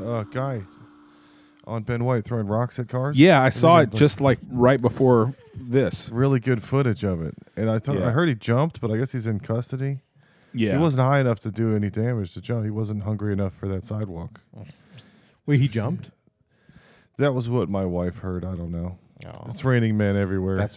the guy on Ben White throwing rocks at cars? Yeah, I saw it Really just like right before this. really good footage of it. And I thought Yeah. I heard he jumped, but I guess he's in custody. Yeah. He wasn't high enough to do any damage to jump. He wasn't hungry enough for that sidewalk. Wait, he jumped? That was what my wife heard. I don't know. Oh. It's raining men everywhere. That's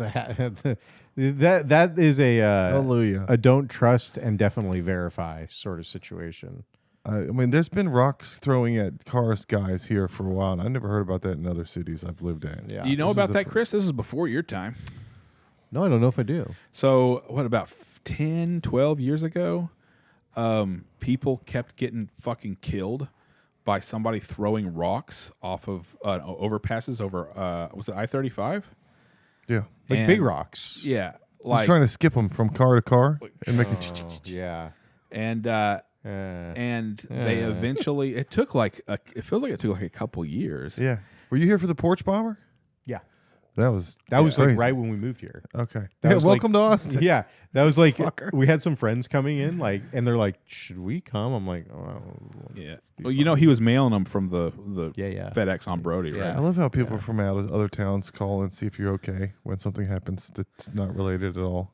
that is Hallelujah. a don't trust and definitely verify sort of situation. I mean, there's been rocks throwing at cars guys here for a while, and I never heard about that in other cities I've lived in. Yeah. Do you know This is about the that, fir- Chris? This is before your time. No, I don't know if I do. So, what, about 10, 12 years ago, people kept getting fucking killed by somebody throwing rocks off of overpasses over, was it I-35? Yeah. Like And- big rocks. Yeah. He's Like, trying to skip them from car to car and make it. Oh, yeah. and Uh, they eventually, it took like, it feels like it took like a couple years. Yeah. Were you here for the porch bomber? yeah. That was That was crazy. like right when we moved here. Okay. That Yeah, was like- welcome to Austin. Yeah, that was like Fucker. we had some friends coming in, like, and they're like, "Should we come?" I'm like, "Oh, Yeah. Well, you know, he was mailing them from the yeah. FedEx on Brody, Yeah. I right? love how people from out of other towns call and see if you're okay when something happens that's not related at all.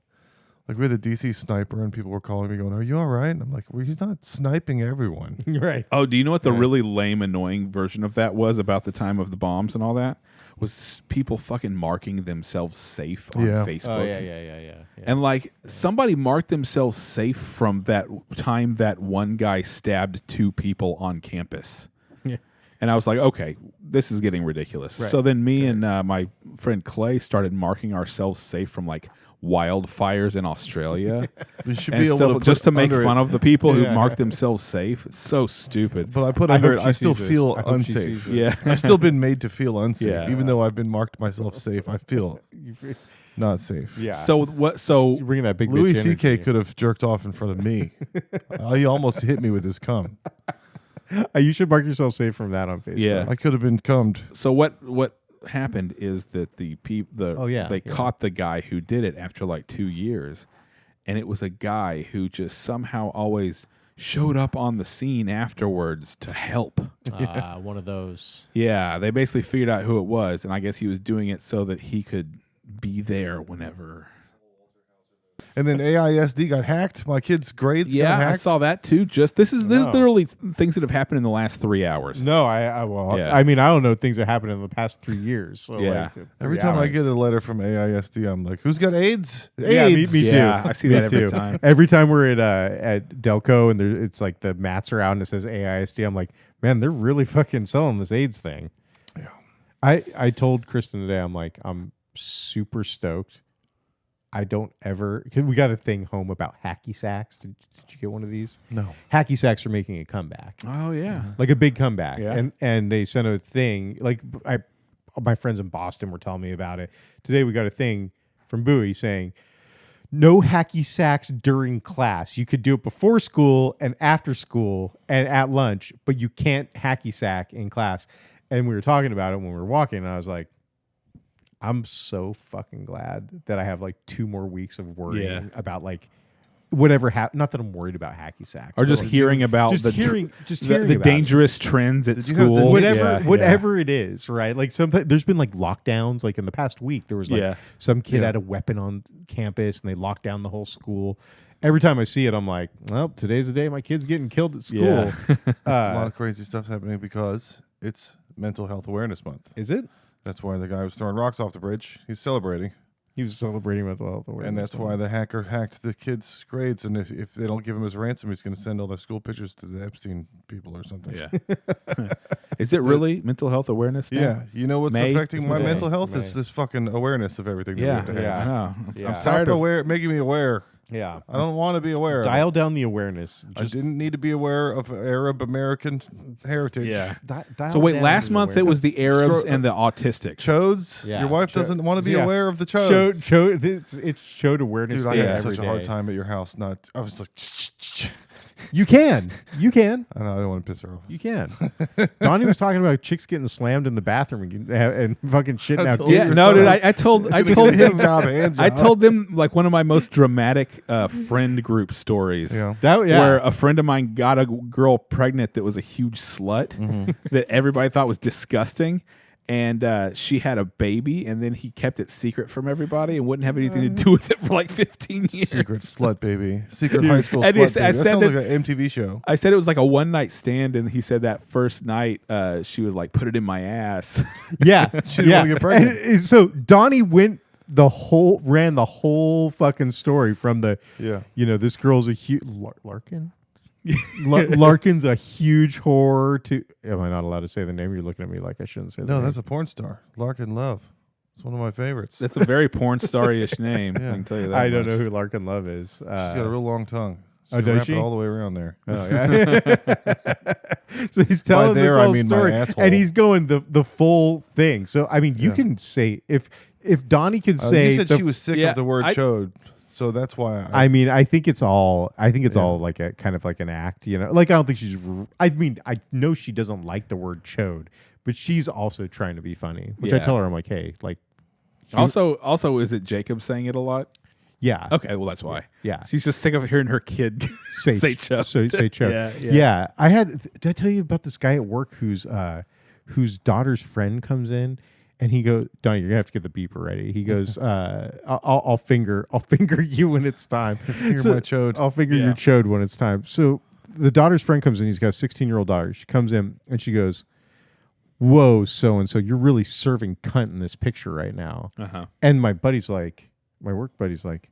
Like we had the DC sniper and people were calling me going, "Are you all right?" And I'm like, well, he's not sniping everyone. right." Oh, do you know what the Yeah. really lame, annoying version of that was about the time of the bombs and all that? Was people fucking marking themselves safe on Yeah. Facebook. Oh yeah. And like somebody marked themselves safe from that time that one guy stabbed 2 people on campus. Yeah. And I was like, okay, this is getting ridiculous. Right. So then me and my friend Clay started marking ourselves safe from like wildfires in Australia. You should and be able stuff, to put just to make under fun it. of the people who Yeah. mark themselves safe. It's so stupid. But I put I under hope it. she I still sees this. feel I hope she unsafe. sees this. Yeah. I've still been made to feel unsafe, Yeah. even though I've been marked myself safe. I feel not safe. Yeah. So what? So you're bringing that big Louis bitch C.K. energy. could have jerked off in front of me. He almost hit me with his cum. You should mark yourself safe from that on Facebook. Yeah. I could have been cummed. So what happened is that they yeah. caught the guy who did it after like 2 years, and it was a guy who just somehow always showed up on the scene afterwards to help. One of those. Yeah, they basically figured out who it was, and I guess he was doing it so that he could be there whenever. And then AISD got hacked. My kid's grades got Yeah, I hacked. saw that too. This is No. literally things that have happened in the last 3 hours. No, Yeah. I mean, I don't know things that happened in the past 3 years. So Yeah. like, Every 3 time I hours. get a letter from AISD, I'm like, "Who's got AIDS?" Yeah, me AIDS. too. Yeah, I see that Me every too. time. Every time we're at Delco and it's like the mats are out and it says AISD, I'm like, man, they're really fucking selling this AIDS thing. Yeah. I told Kristen today, I'm like, I'm super stoked. I don't ever, cause we got a thing home about hacky sacks. Did you get one of these? No. Hacky sacks are making a comeback, Oh yeah. like a big comeback. Yeah. And they sent a thing, like my friends in Boston were telling me about it. Today we got a thing from Bowie saying, no hacky sacks during class. You could do it before school and after school and at lunch, but you can't hacky sack in class. And we were talking about it when we were walking, and I was like, I'm so fucking glad that I have like 2 more weeks of worrying about like whatever not that I'm worried about hacky sacks. Or but, just like, hearing about just the hearing the the dangerous trends at Did you have the- school. whatever it is, right? Like sometimes there's been like lockdowns. Like in the past week, there was like Yeah. some kid Yeah. had a weapon on campus and they locked down the whole school. Every time I see it, I'm like, well, today's the day my kid's getting killed at school. Yeah. A lot of crazy stuff's happening because it's Mental Health Awareness Month. Is it? That's why the guy was throwing rocks off the bridge. He's celebrating. He was celebrating mental health awareness. And that's why the hacker hacked the kid's grades. And if they don't give him his ransom, he's going to send all their school pictures to the Epstein people or something. Yeah. Is it really mental health awareness now? Yeah. You know what's May? affecting my May. mental health May. is this fucking awareness of everything. that we Yeah. have to have. Yeah. I know. Yeah. I'm Stop tired of making me aware. Yeah. I don't want to be aware. of it. Dial down the awareness. I didn't need to be aware of Arab American heritage. Yeah. Dial So wait, down last the month it was the awareness. Arabs Scroll- and the autistics. Chodes. Yeah. Your wife doesn't want to be Yeah. aware of the chodes. It's showed awareness Dude, I day had every such a hard day. time at your house. I was like, You can. You can. I know I don't want to piss her off. You can. Donnie was talking about chicks getting slammed in the bathroom and fucking shitting I out. told Yeah, you no, so. dude. I told him. job and job. I told them like one of my most dramatic friend group stories. Yeah. That, yeah. Where a friend of mine got a girl pregnant that was a huge slut that everybody thought was disgusting. And she had a baby, and then he kept it secret from everybody and wouldn't have anything to do with it for like 15 years. Secret slut baby. Secret high school and slut I baby. That said sounds that- like an MTV show. I said it was like a one-night stand, and he said that first night she was like, put it in my ass. Yeah. She didn't yeah. wanna get pregnant. And so Donnie ran the whole fucking story from the, Yeah. this girl's a huge, Larkin? Larkin's a huge whore to, am I not allowed to say the name? You're looking at me like I shouldn't say the No, name. that's a porn star. Larkin Love. It's one of my favorites. That's a very porn star-ish name. Yeah. I can tell you that. I don't much. know who Larkin Love is. She's got a real long tongue. She Oh, can does wrap she? it all the way around there. Oh, yeah. So he's telling there, this I whole mean my story, asshole. and he's going the full thing. So I mean, you Yeah. can say if Donnie can say you said the- she was sick Yeah, of the word I- chode, so that's why I mean, I think it's all Yeah. like a kind of like an act, Like I don't think she's. I mean, I know she doesn't like the word chode, but she's also trying to be funny. Which I Yeah. tell her, I'm like, hey, like, Also, is it Jacob saying it a lot? yeah, Okay, well that's why. yeah. She's just sick of hearing her kid say chode. Say chode. Yeah, yeah. Yeah. I had. Did I tell you about this guy at work whose daughter's friend comes in? And he goes, Donnie, you're gonna have to get the beeper ready. He goes, I'll finger you when it's time. Finger my chode. I'll finger Yeah. your chode when it's time. So the daughter's friend comes in. He's got a 16-year-old daughter. She comes in and she goes, "Whoa, so and so, you're really serving cunt in this picture right now." Uh-huh. And my work buddy's like,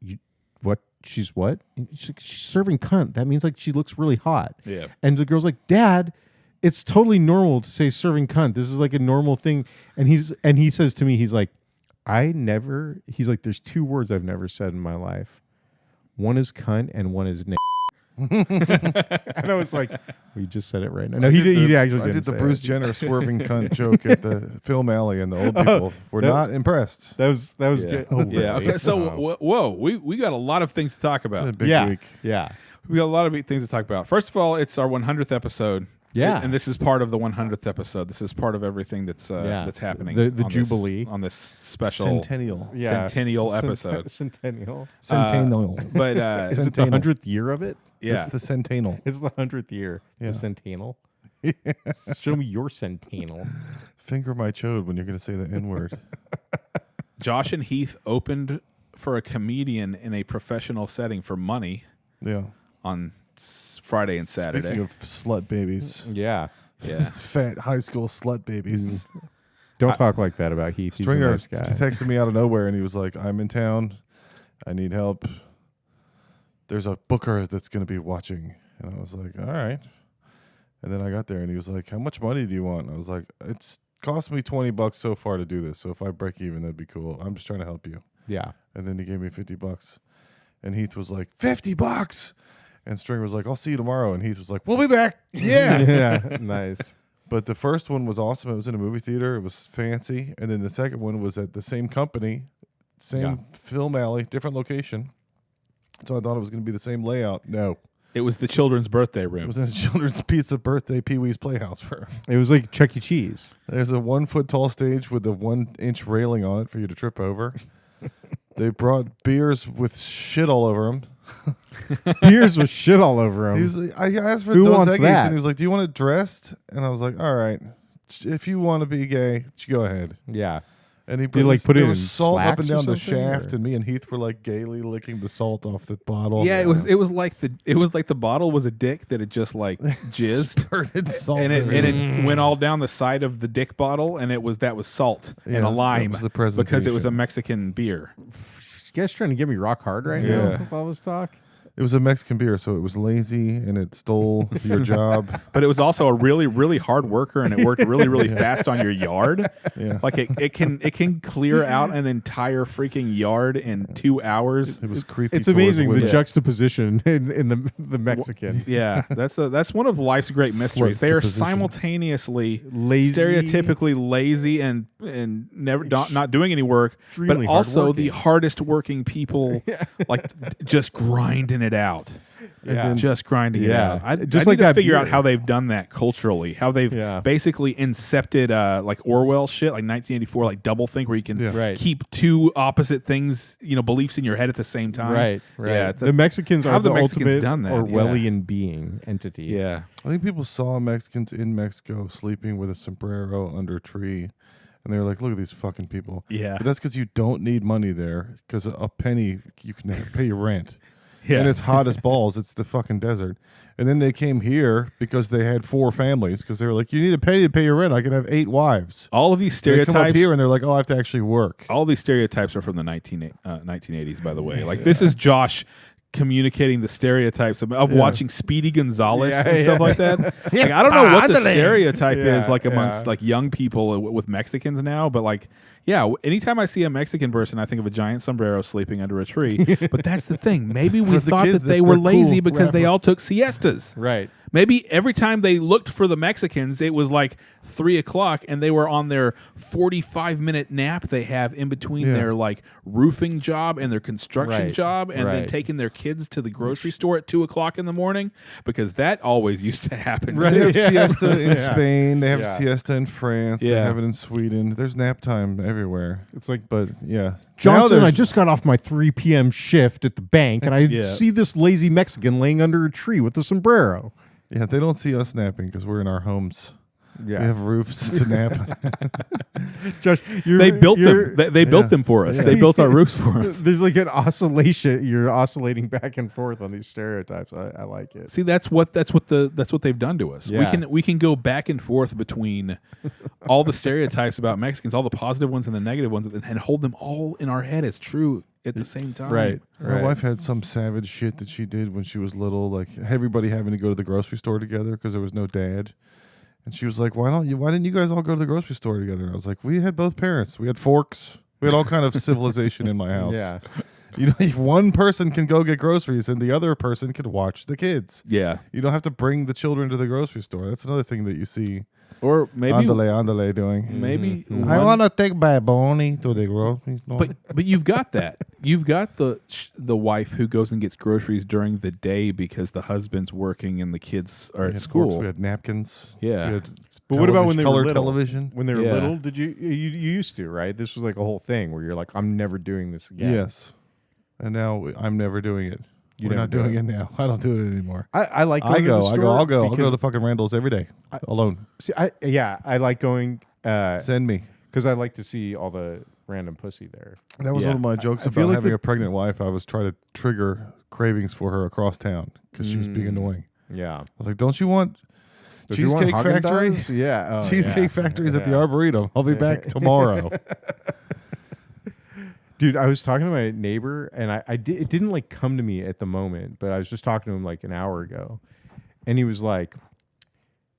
"You what? She's what?" And she's like, "She's serving cunt. That means like she looks really hot." Yeah. And the girl's like, "Dad, it's totally normal to say serving cunt. This is like a normal thing." And he says to me, he's like, there's two words I've never said in my life. One is cunt and one is and I was like, we just said it right now. No, he actually I didn't did the say Bruce it. Jenner swerving cunt joke at the film alley, and the old people were that- not impressed. That was Yeah. good. Oh, Yeah. really? Okay. So, Oh. whoa, we got a lot of things to talk It's been a about. big yeah, week. yeah. We got a lot of big things to talk about. First of all, it's our 100th episode. Yeah. And this is part of the 100th episode. This is part of everything that's that's happening. The on Jubilee. this, on this special Centennial. Centennial episode. Centennial. Centennial. But Is it the Centennial. 100th year of it? yeah, It's the centennial. It's the 100th year. Yeah. The centennial. Show me your centennial. Finger my chode when you're going to say the N word. Josh and Heath opened for a comedian in a professional setting for money Yeah. on Friday and Saturday. Speaking of slut babies, Yeah. Yeah. fat high school slut babies. Don't talk like that about Heath. He's a Stringer nice guy. texted me out of nowhere, and he was like, "I'm in town. I need help. There's a booker that's going to be watching." And I was like, "All right." And then I got there, and he was like, "How much money do you want?" And I was like, "It's cost me $20 so far to do this. So if I break even, that'd be cool. I'm just trying to help you." Yeah. And then he gave me $50, and Heath was like, $50. And Stringer was like, "I'll see you tomorrow." And Heath was like, "We'll be back." Yeah. Yeah. Nice. But the first one was awesome. It was in a movie theater. It was fancy. And then the second one was at the same company, same Yeah. film alley, different location. So I thought it was going to be the same layout. No. It was the children's birthday It room. was in a children's pizza birthday Pee-wee's Playhouse for. It was like Chuck E. Cheese. There's a 1 foot tall stage with a 1 inch railing on it for you to trip over. They brought beers with shit all over them. Beers with shit all over him. He's like, I asked for Who Dos wants Equis, that? and he was like, "Do you want it dressed?" And I was like, "All right, if you want to be gay, go ahead." Yeah. And he you, like, put it there in was salt up and slacks or down the something, shaft, or- and me and Heath were like gaily licking the salt off the bottle. Yeah, it was like the bottle was a dick that had just like jizzed. Spurted salt, And it everywhere. went all down the side of the dick bottle, and that was salt Yeah, and a that lime was the because it was a presentation. Mexican beer. You guys trying to get me rock hard right now Yeah. with all this talk? It was a Mexican beer, so it was lazy and it stole your job. But it was also a really, really hard worker, and it worked really, really fast on your yard. Yeah, Like it can clear out an entire freaking yard in 2 hours. it was creepy. It's towards amazing the women. juxtaposition in the Mexican. Yeah, that's one of life's great mysteries. They are Juxtaposition. simultaneously Lazy. stereotypically lazy and never not doing any work, but Extremely also the hardworking. hardest working people, like just grinding it out. Yeah. just grinding it Yeah. out. I Just need like to that figure out beer. how they've done that culturally, how they've Yeah. basically incepted like Orwell shit, like 1984, like doublethink, where you can Yeah. Right. keep two opposite things, beliefs in your head at the same time. Right. Yeah. The Mexicans how are have the the Mexicans ultimate done that? Orwellian being entity. Yeah. I think people saw Mexicans in Mexico sleeping with a sombrero under a tree, and they were like, "Look at these fucking people." Yeah. But that's because you don't need money there, because a penny you can pay your rent. Yeah. And it's hot as balls. It's the fucking desert. And then they came here because they had 4 families, because they were like, "You need a penny to pay your rent. I can have 8 wives." all of these They come up stereotypes. here and they're like, "Oh, I have to actually work." All these stereotypes are from the 1980s, by the way. Like this is Josh communicating the stereotypes of watching Speedy Gonzalez Yeah, and stuff yeah. like that. Like, I don't know what the Ándale. stereotype Yeah, is like amongst yeah. like young people with Mexicans now, but like, yeah, anytime I see a Mexican person, I think of a giant sombrero sleeping under a tree. But that's the thing. Maybe we For the thought kids, that they it's were their lazy cool because they all reference. took siestas. Right. Maybe every time they looked for the Mexicans, it was like 3:00 and they were on their 45-minute nap they have in between Yeah. their like roofing job and their construction Right, job, and then right. taking their kids to the grocery store at 2:00 in the morning, because that always used to happen. Right. They have Yeah. siesta in Yeah. Spain. They have Yeah. siesta in France. They Yeah. have it in Sweden. There's nap time everywhere. It's like, But yeah, Now Johnson, I there's- just got off my 3 p.m. shift at the bank, and I Yeah. see this lazy Mexican laying under a tree with a sombrero. yeah, they don't see us napping because we're in our homes. Yeah. We have roofs to nap. Josh, They built them. They built Yeah. them for us. Yeah. They built our roofs for us. There's like an oscillation. You're oscillating back and forth on these stereotypes. I like it. See, that's what they've done to us. Yeah. We can go back and forth between all the stereotypes about Mexicans, all the positive ones and the negative ones, and hold them all in our head as true at the same time. Right. My wife had some savage shit that she did when she was little, like everybody having to go to the grocery store together because there was no dad. And she was like, Why didn't you guys all go to the grocery store together?" And I was like, "We had both parents. We had forks. We had all kind of civilization in my house. Yeah. If one person can go get groceries and the other person can watch the kids. Yeah. You don't have to bring the children to the grocery store. That's another thing that you see Or maybe Andale doing. maybe Mm-hmm. I one- want to take Baboni to the grocery store. but you've got that. You've got the wife who goes and gets groceries during the day because the husband's working and the kids are we at had school. forks, we had napkins. Yeah. We had But what about when they color were little? television? When they were Yeah. little, did you used to, right? This was like a whole thing where you're like, I'm never doing this again. Yes. And now I'm never doing it. You We're never not do doing it. it now. I don't do it anymore. I like going I to go. the I'll store go because- to fucking Randall's every day alone. See, I like going Send me. because I like to see all the random pussy there. That was Yeah. one of my jokes I feel about like having the- a pregnant wife. I was trying to trigger cravings for her across town because she was being annoying. Yeah. I was like, "Don't you want Don't you want Cheesecake Factory? Haagen-Dazs? Yeah. Oh, Cheesecake yeah. Factory's at the Yeah. Arboretum. I'll be back tomorrow." Dude, I was talking to my neighbor, and it didn't like come to me at the moment, but I was just talking to him like an hour ago, and he was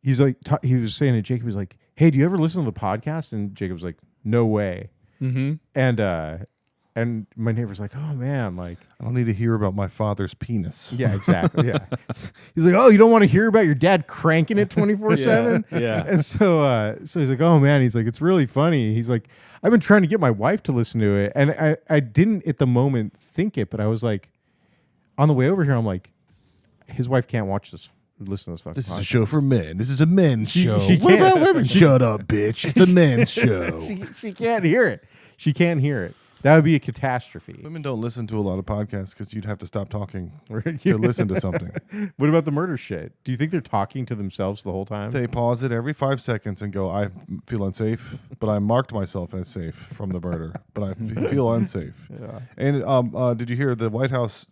he was saying to Jacob, he was like, "Hey, do you ever listen to the podcast?" And Jacob was like, "No way." Mm-hmm. And my neighbor's like, "Oh man, like." I don't need to hear about my father's penis. Yeah, exactly. Yeah. He's like, "Oh, you don't want to hear about your dad cranking it 24/7?" Yeah. And so he's like, "Oh man," he's like, "It's really funny." He's like, "I've been trying to get my wife to listen to it." And I didn't at the moment think it, but I was like, on the way over here, I'm like, his wife can't listen to this fucking This is a podcast. show for men. This is a men's show. she What can't. about women? Shut up, bitch. It's a men's show. She can't hear it. She can't hear it. That would be a catastrophe. Women don't listen to a lot of podcasts because you'd have to stop talking to to listen to something. What about the murder shit? Do you think they're talking to themselves the whole time? They pause it every 5 seconds and go, "I feel unsafe, but I marked myself as safe from the murder, but I feel unsafe." Yeah. And did you hear the White House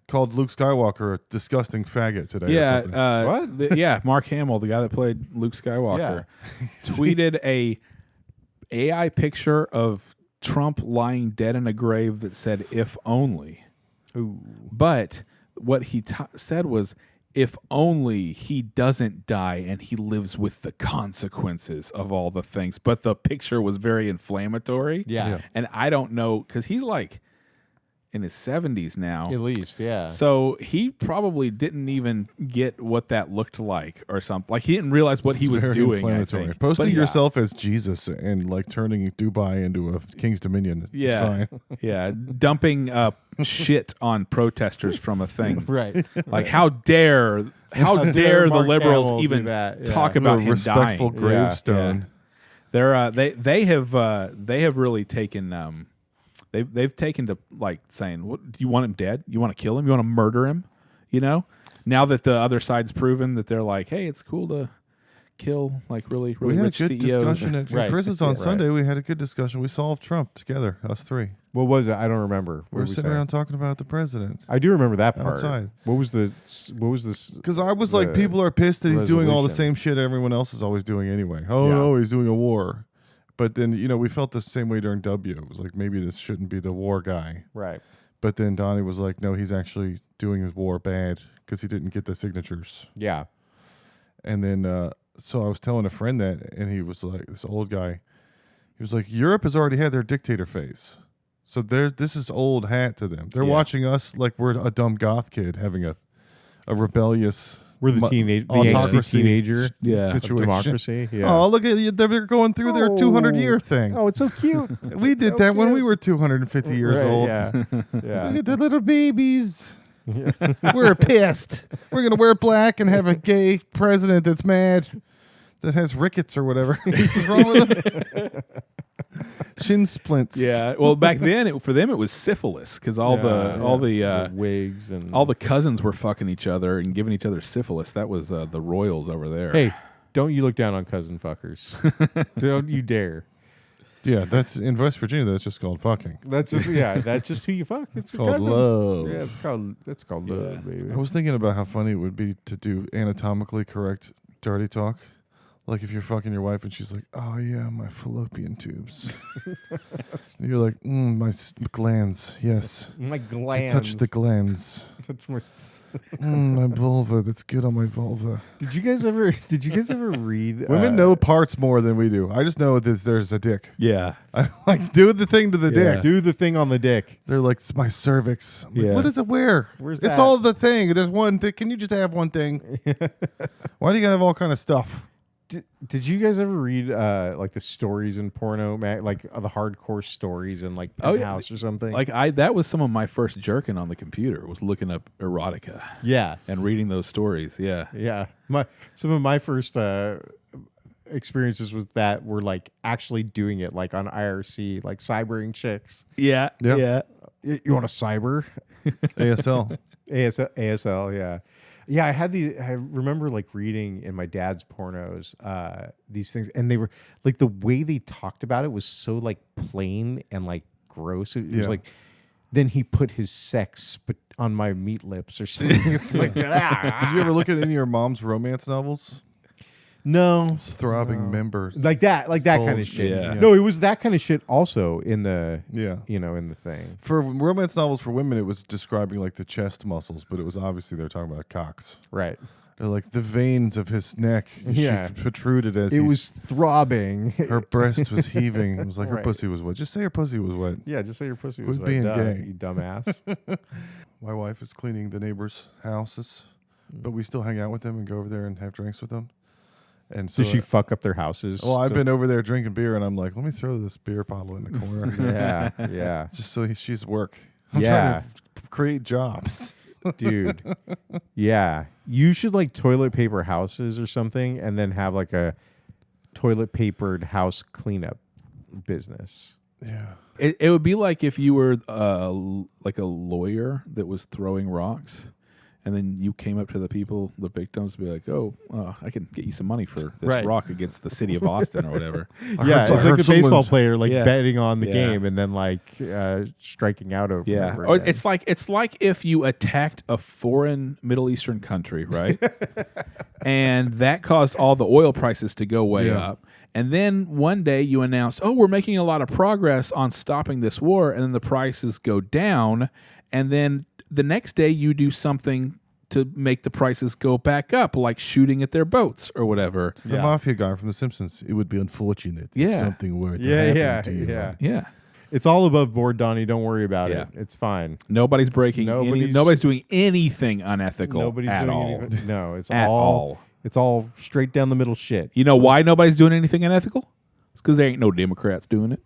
called Luke Skywalker a disgusting faggot today? Yeah, or something? What? Mark Hamill, the guy that played Luke Skywalker, tweeted a AI picture of Trump lying dead in a grave that said "if only." Ooh. But what he said was, "If only he doesn't die and he lives with the consequences of all the things." But the picture was very inflammatory. Yeah. And I don't know, because he's like in his 70s now. At least, yeah. So he probably didn't even get what that looked like or something. Like he didn't realize what he It's was very doing. I inflammatory. think. Posting But yeah. yourself as Jesus and like turning Dubai into a King's Dominion. Yeah. Is fine. Yeah, dumping shit on protesters from a thing. Right. Like how dare the Mark Hamill liberals do even that, yeah. talk about a him respectful dying? gravestone. They're they have really taken they've taken to like saying, what do you want him dead? You want to kill him? You want to murder him? You know? Now that the other side's proven that they're like, hey, it's cool to kill like really We had a rich good CEOs. discussion at Right. Chris's on Right. Sunday. We had a good discussion. We solved Trump together, us three. What was it? I don't remember. We were sitting around talking about the president. I do remember that part. Outside. What was this? Because I was like, The people are pissed that he's doing all the resolution. same shit everyone else is always doing anyway. Oh, Yeah. no, he's doing a war. But then, we felt the same way during W. It was like, maybe this shouldn't be the war guy. Right. But then Donnie was like, no, he's actually doing his war bad because he didn't get the signatures. Yeah. And then, so I was telling a friend that, and he was like, this old guy, he was like, Europe has already had their dictator phase. So this is old hat to them. They're Yeah. watching us like we're a dumb goth kid having a rebellious. We're the angsty autocracy teenager Yeah. of situation. democracy. Yeah. Oh, look at you! They're going through their 200-year thing. Oh, it's so cute. We did so that when cute. we were 250 years Right, old. Yeah. Look Yeah. at the little babies. We're pissed. We're gonna wear black and have a gay president that's mad, that has rickets or whatever. What's wrong with him? Shin splints. Yeah. Well, back then for them it was syphilis because all the wigs and all the cousins were fucking each other and giving each other syphilis. That was the royals over there. Hey, don't you look down on cousin fuckers. Don't you dare. Yeah, that's in West Virginia. That's just called fucking. That's just that's just who you fuck. It's Called cousin. love. Yeah, that's called love, baby. I was thinking about how funny it would be to do anatomically correct dirty talk. Like if you're fucking your wife and she's like, "Oh yeah, my fallopian tubes," and you're like, "My glands, yes, My I glands. touch the glands, Touch my my vulva. That's good on my vulva." Did you guys ever read Women know parts more than we do. I just know there's a dick. Yeah. I like do the thing to the Yeah. dick. do the thing on the dick? They're like, "It's my cervix." I'm like, Yeah. what does it wear? Where's it's that? all the thing. There's one thing. Can you just have one thing? Why do you gotta have all kind of stuff? Did you guys ever read like the stories in porno, like the hardcore stories in like Oh, yeah. Penthouse or something? Like that was some of my first jerking on the computer was looking up erotica yeah, and reading those stories. Yeah. yeah. Some of my first experiences with that were like actually doing it, like on IRC, like cybering chicks. Yeah. Yep. Yeah. You want to cyber? ASL. ASL, yeah. Yeah, I remember like reading in my dad's pornos these things, and they were like the way they talked about it was so like plain and like gross. It was Yeah. like then he put his sex on my meat lips or something. It's like Did you ever look at any of your mom's romance novels? no, It's throbbing members. like that kind of Bulge, shit. yeah. No, it was that kind of shit also in the Yeah. in the thing. For romance novels for women, it was describing like the chest muscles, but it was obviously they're talking about cocks. Right. They're like the veins of his neck. Yeah. She protruded as It was throbbing. her breast was heaving. It was like her Right. pussy was wet. Just say her pussy was wet. Yeah, just say your pussy was Quit wet, being duh, gay. you dumbass. My wife is cleaning the neighbors' houses, but we still hang out with them and go over there and have drinks with them. And so, Does she fuck up their houses? well, I've So- been over there drinking beer, and I'm like, let me throw this beer bottle in the corner. Yeah, yeah, Just so she's work. I'm Yeah. trying to create jobs. dude. Yeah, you should like toilet paper houses or something, and then have like a toilet papered house cleanup business. Yeah. It would be like if you were like a lawyer that was throwing rocks, and then you came up to the people, the victims, and be like, "Oh, I can get you some money for this Right. rock against the city of Austin or whatever." Yeah, it's like a baseball player like Yeah. betting on the Yeah. game and then like striking out over. Yeah, over or again. it's like if you attacked a foreign Middle Eastern country, right? And that caused all the oil prices to go way Yeah. up. And then one day you announce, "Oh, we're making a lot of progress on stopping this war," and then the prices go down. And then the next day you do something to make the prices go back up, like shooting at their boats or whatever. It's the Yeah. mafia guy from The Simpsons. It would be unfortunate Yeah. if something were to Yeah, happen yeah, to you. yeah. Yeah. It's all above board, Donnie. Don't worry about Yeah. it. It's fine. Nobody's breaking. Nobody's- Nobody's doing anything unethical Nobody's at doing all. anything. No, it's At all. It's all straight down the middle shit. You know why nobody's doing anything unethical? It's because there ain't no Democrats doing it.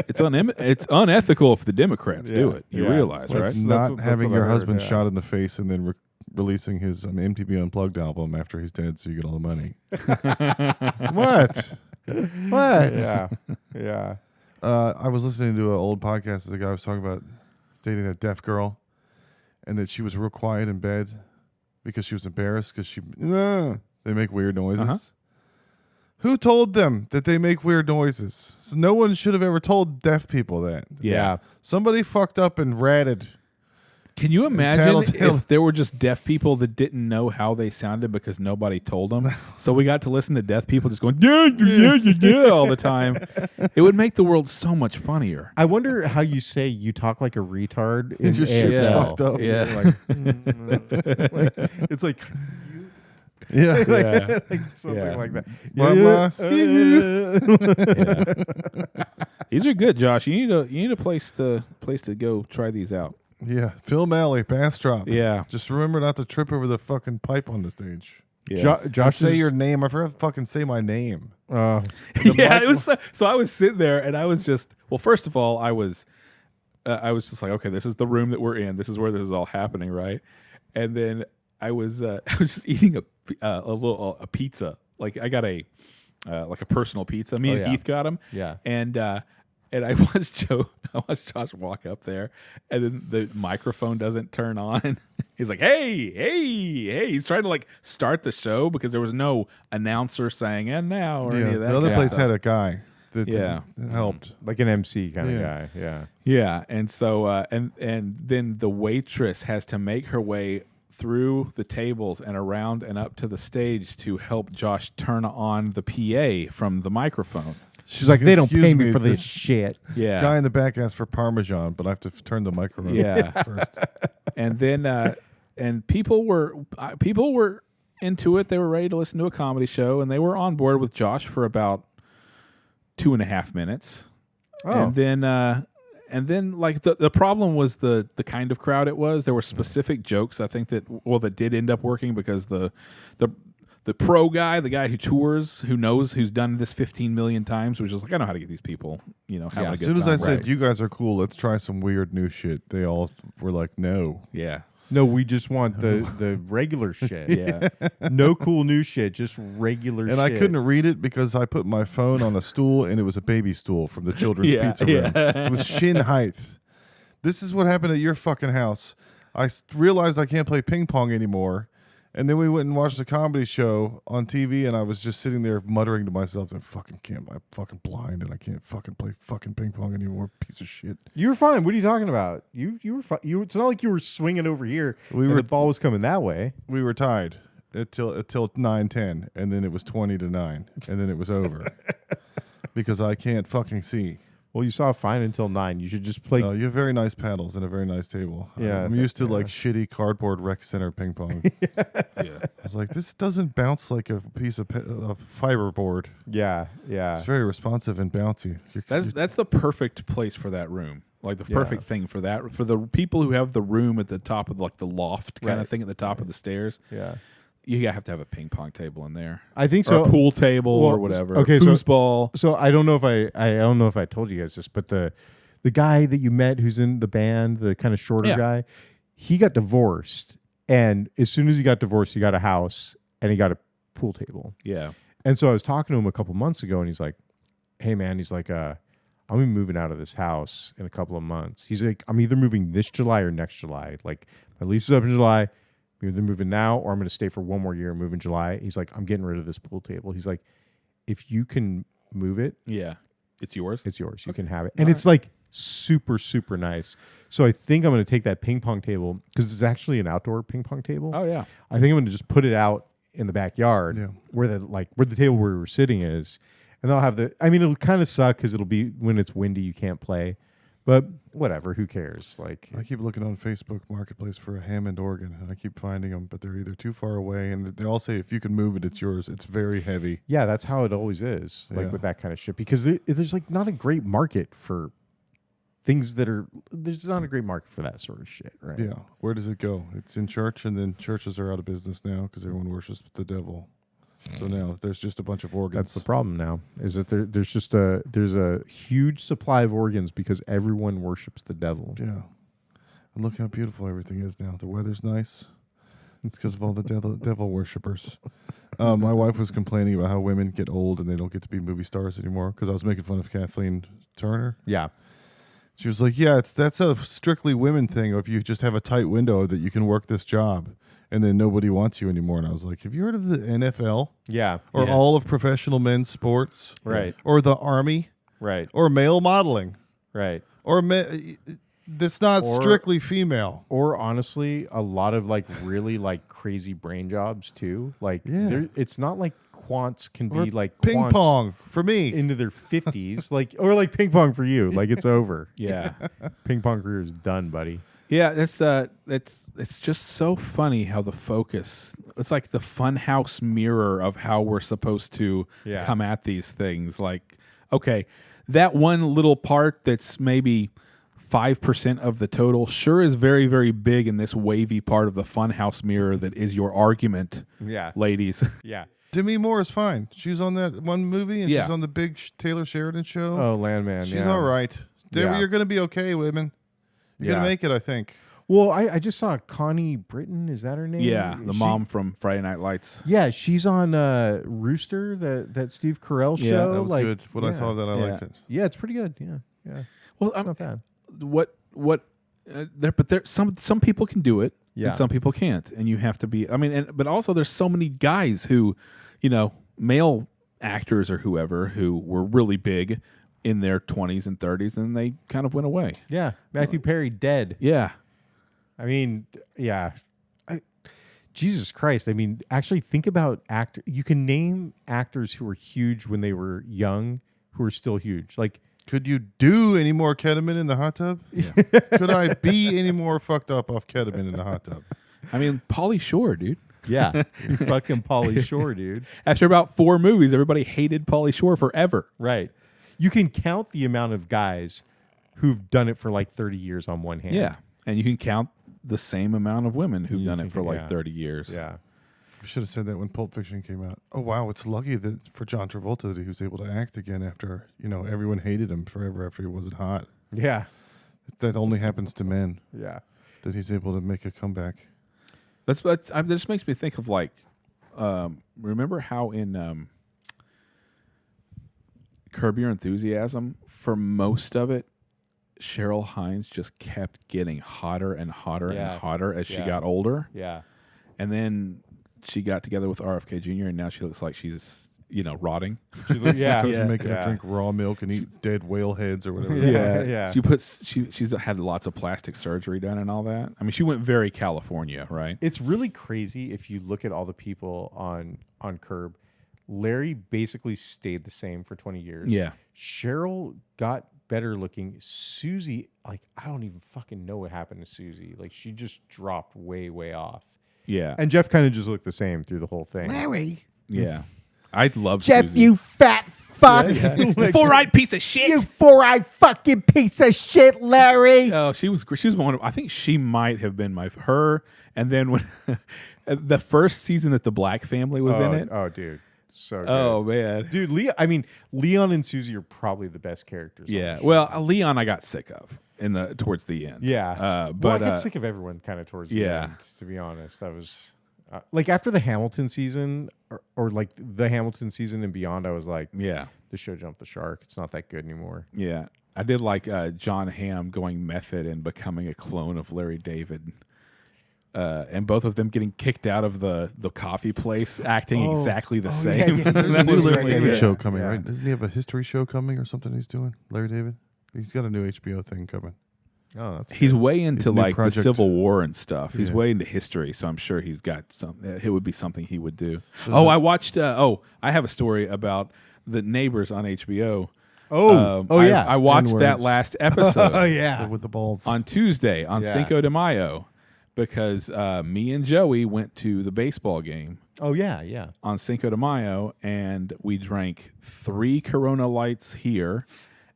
It's it's unethical if the Democrats do Yeah. it. You Yeah. realize, That's- right? that's Not what- having what I your heard, husband yeah. shot in the face and then releasing his MTV Unplugged album after he's dead, so you get all the money. What? What? Yeah, yeah. I was listening to an old podcast. The guy was talking about dating a deaf girl, and that she was real quiet in bed because she was embarrassed because they make weird noises. Uh-huh. Who told them that they make weird noises? So no one should have ever told deaf people that. Yeah. Somebody fucked up and ratted. Can you imagine Tattletale. if there were just deaf people that didn't know how they sounded because nobody told them? So we got to listen to deaf people just going yeah all the time. It would make the world so much funnier. I wonder how you say you talk like a retard in Your shit's ASL. fucked up. Yeah. It's like, Yeah. Yeah. like something Yeah. like that. Mama. Yeah. These are good, Josh. You need a place to go try these out. Yeah. Phil Malley, bass drop. Yeah. Just remember not to trip over the fucking pipe on the stage. Yeah. Josh Say is- your name. I forgot to fucking say my name. Uh, Yeah, it was so I was sitting there and I was just first of all I was just like, okay, this is the room that we're in, this is where this is all happening, right? And then I was just eating a pizza, like I got a personal pizza. Me and yeah. Heath got them, yeah. and I watched Josh walk up there, and then the microphone doesn't turn on. He's like, hey. He's trying to like start the show because there was no announcer saying "and now" or any of that. the other kind of place stuff. had a guy that Yeah. helped. Like an MC kind of Yeah. guy. Yeah. Yeah, and so and then the waitress has to make her way through the tables and around and up to the stage to help Josh turn on the PA from the microphone. She's like, they don't "Excuse pay me for this this shit. Yeah. Guy in the back asked for Parmesan, but I have to turn the microphone Yeah. first. And then and people were into it. They were ready to listen to a comedy show, and they were on board with Josh for about 2.5 minutes. Oh. And then like the problem was the kind of crowd it was. There were specific jokes I think that did end up working because the pro guy, the guy who tours, who knows, who's done this 15 million times, was just like, I know how to get these people, having a As good soon as time. I said, Right. you guys are cool, let's try some weird new shit, they all were like, no. Yeah. No, we just want the regular shit. Yeah. No cool new shit, just regular shit. And I couldn't read it because I put my phone on a stool and it was a baby stool from the children's Yeah, pizza room. yeah. It was shin height. This is what happened at your fucking house. I realized I can't play ping pong anymore. And then we went and watched a comedy show on TV, and I was just sitting there muttering to myself, "I fucking can't. I'm fucking blind, and I can't fucking play fucking ping pong anymore. Piece of shit." You were fine. What are you talking about? You were fine. It's not like you were swinging over here. We and were- the ball was coming that way. We were tied until 9:10, and then it was 20-9, and then it was over because I can't fucking see. Well, you saw fine until 9. You should just play. No, you have very nice paddles and a very nice table. Yeah, I'm used to like shitty cardboard rec center ping pong. Yeah. I was like, this doesn't bounce like a piece of fiberboard. Yeah, yeah. It's very responsive and bouncy. That's the perfect place for that room. Like the perfect thing for that, for the people who have the room at the top of like the loft kind of Right. thing at the top of the stairs. Yeah. You have to have a ping pong table in there, I think or so. a pool table or well, whatever. okay, so- Foosball. So I don't know if I don't know if I told you guys this, but the guy that you met who's in the band, the kind of shorter Yeah. guy, he got divorced, and as soon as he got divorced, he got a house and he got a pool table. Yeah. And so I was talking to him a couple months ago, and he's like, "Hey man," he's like, "I'm gonna be moving out of this house in a couple of months." He's like, "I'm either moving this July or next July. Like my lease is up in July. I'm either moving now or I'm gonna stay for one more year and move in July." He's like, "I'm getting rid of this pool table." He's like, "If you can move it, Yeah. It's yours. it's yours. You can have it." And it's like super, super nice. So I think I'm going to take that ping pong table because it's actually an outdoor ping pong table. Oh yeah. I think I'm going to just put it out in the backyard Yeah. where the table where we were sitting is. And they'll have it'll kind of suck because it'll be when it's windy, you can't play. But whatever, who cares? Like, I keep looking on Facebook Marketplace for a Hammond organ, and I keep finding them, but they're either too far away, and they all say if you can move it, it's yours. It's very heavy. yeah, that's how it always is, like Yeah. with that kind of shit. Because there's like not a great market for things that are there's not a great market for that sort of shit, right? Yeah. Where does it go? It's in church, and then churches are out of business now because everyone worships the devil. So now there's just a bunch of organs. That's the problem now. Is that there's a huge supply of organs because everyone worships the devil. Yeah. And look how beautiful everything is now. The weather's nice. It's because of all the devil worshippers. My wife was complaining about how women get old and they don't get to be movie stars anymore because I was making fun of Kathleen Turner. Yeah. She was like, yeah, that's a strictly women thing. If you just have a tight window that you can work this job and then nobody wants you anymore. And I was like, have you heard of the NFL? Yeah. Or yeah. all of professional men's sports? Right. Or the Army? Right. Or male modeling? Right. Or that's not Or- strictly female. Or honestly, a lot of like really like crazy brain jobs too. Like Yeah. it's not like quants can Or be like ping quants pong for me. into their 50s, like or like ping pong for you, like it's over. Yeah. Ping pong career is done, buddy. Yeah, it's just so funny how the focus, it's like the funhouse mirror of how we're supposed to Yeah. come at these things. Like, okay, that one little part that's maybe 5% of the total sure is very, very big in this wavy part of the funhouse mirror that is your argument, Yeah. ladies. Yeah. Demi Moore is fine. She's on that one movie, and Yeah. she's on the big Taylor Sheridan show. Oh, Landman. she's yeah. all right. Debbie, Yeah. you're going to be okay, women. You're going Yeah. to make it, I think. Well, I just saw Connie Britton. Is that her name? Yeah, the She- mom from Friday Night Lights. Yeah, she's on Rooster, that Steve Carell Yeah, show. That was like, good. When I yeah. saw that, I Yeah. liked it. Yeah, it's pretty good. Yeah, yeah, Well, it's not bad. there some people can do it, Yeah. and some people can't, and you have to be. I mean, but also there's so many guys who, male actors or whoever who were really big in their 20s and 30s, and they kind of went away. Yeah, Matthew Perry dead. Yeah, I mean, yeah. Jesus Christ. I mean, actually think about you can name actors who were huge when they were young who are still huge. Like, Could you do any more ketamine in the hot tub? Yeah. Could I be any more fucked up off ketamine in the hot tub? I mean, Pauly Shore, dude. yeah, you fucking Pauly Shore, dude. After about 4 movies, everybody hated Pauly Shore forever. Right. You can count the amount of guys who've done it for like 30 years on one hand. Yeah, and you can count the same amount of women who've done it for like yeah. 30 years. Yeah. We should have said that when Pulp Fiction came out. Oh, wow. It's lucky that for John Travolta that he was able to act again after, everyone hated him forever after he wasn't hot. Yeah. That only happens to men, Yeah. that he's able to make a comeback. That just makes me think of like, remember how in Curb Your Enthusiasm, for most of it, Cheryl Hines just kept getting hotter and hotter Yeah. and hotter as she Yeah. got older, Yeah. and then she got together with RFK Jr. and now she looks like she's rotting. Yeah. Told you making Yeah. her drink raw milk and eat dead whale heads or whatever. Yeah. Yeah. She's had lots of plastic surgery done and all that. I mean, she went very California, right? It's really crazy if you look at all the people on Curb. Larry basically stayed the same for 20 years. Yeah. Cheryl got better looking. Susie, like, I don't even fucking know what happened to Susie. Like, she just dropped way, way off. Yeah. And Jeff kind of just looked the same through the whole thing. Larry. Yeah. I love Jeff, Susie. you fat fuck. Like, four-eyed piece of shit. you four-eyed fucking piece of shit, Larry. Oh, she was one of. I think she might have been her. And then when the first season that the Black family was in it. Oh, dude. So good. Oh man. Dude, Leon and Susie are probably the best characters. on Yeah. the show. Well, Leon, I got sick of towards the end. Yeah. But I got sick of everyone kind of towards the yeah. end, to be honest. I was like after the Hamilton season or like the Hamilton season and beyond, I was like, yeah. the show jumped the shark. It's not that good anymore. Yeah. I did like John Hamm going method and becoming a clone of Larry David. And both of them getting kicked out of the coffee place, acting exactly the same. yeah. There's a That new was Larry right, David yeah. show coming, Yeah. right? Doesn't he have a history show coming or something he's doing? Larry David? He's got a new HBO thing coming. Oh, that's He's way into a new like project. the Civil War and stuff. He's Yeah. way into history, so I'm sure he's got some. It would be something he would do. So I watched. I have a story about the Neighbors on HBO. yeah. I watched that N-words. last episode. Oh yeah. With the balls. On Tuesday on Yeah. Cinco de Mayo, because me and Joey went to the baseball game Oh yeah, yeah. on Cinco de Mayo, and we drank 3 Corona Lights here,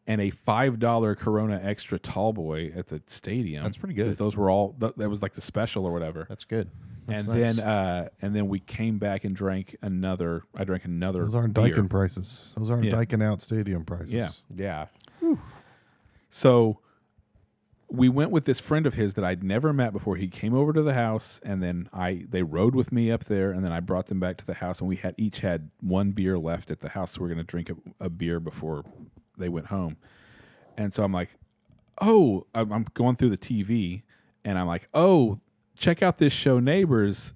and a $5 Corona Extra tall boy at the stadium. That's pretty good. 'Cause those were all that was like the special or whatever. That's good. That's And nice. then we came back and drank another. I drank another. Those aren't beer. Dyken prices. Those aren't Yeah. Dyken out stadium prices. Yeah. yeah. So we went with this friend of his that I'd never met before. He came over to the house, and then they rode with me up there, and then I brought them back to the house, and we each had one beer left at the house, so we're going to drink a beer before they went home. And so I'm like, oh, I'm going through the TV, and I'm like, oh, check out this show, Neighbors.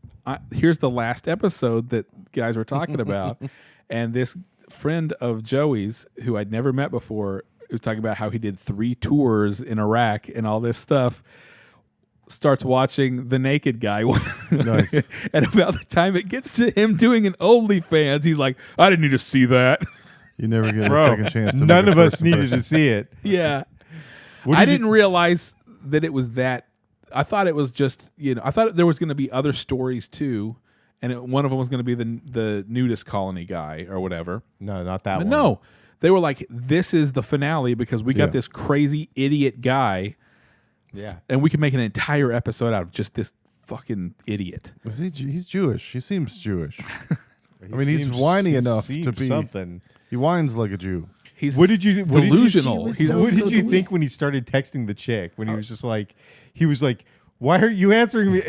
Here's the last episode that guys were talking about, and this friend of Joey's, who I'd never met before, was talking about how he did 3 tours in Iraq and all this stuff, starts watching The Naked Guy. Nice. And about the time it gets to him doing an OnlyFans, he's like, I didn't need to see that. You never get a Bro, second chance to none make of a us first needed impression. to see it. Yeah. What I did you- didn't realize that it was that. I thought it was just, I thought there was going to be other stories too. And one of them was going to be the nudist colony guy or whatever. No, not that But one. no, they were like, this is the finale because we Yeah. got this crazy idiot guy Yeah. and we can make an entire episode out of just this fucking idiot. Is he? He's Jewish. He seems Jewish. I mean, he's whiny enough to seems be- something. He whines like a Jew. He's What did you delusional. What did He's you, what so did you delusional. think when he started texting the chick? When he was just like, "Why are you answering me?"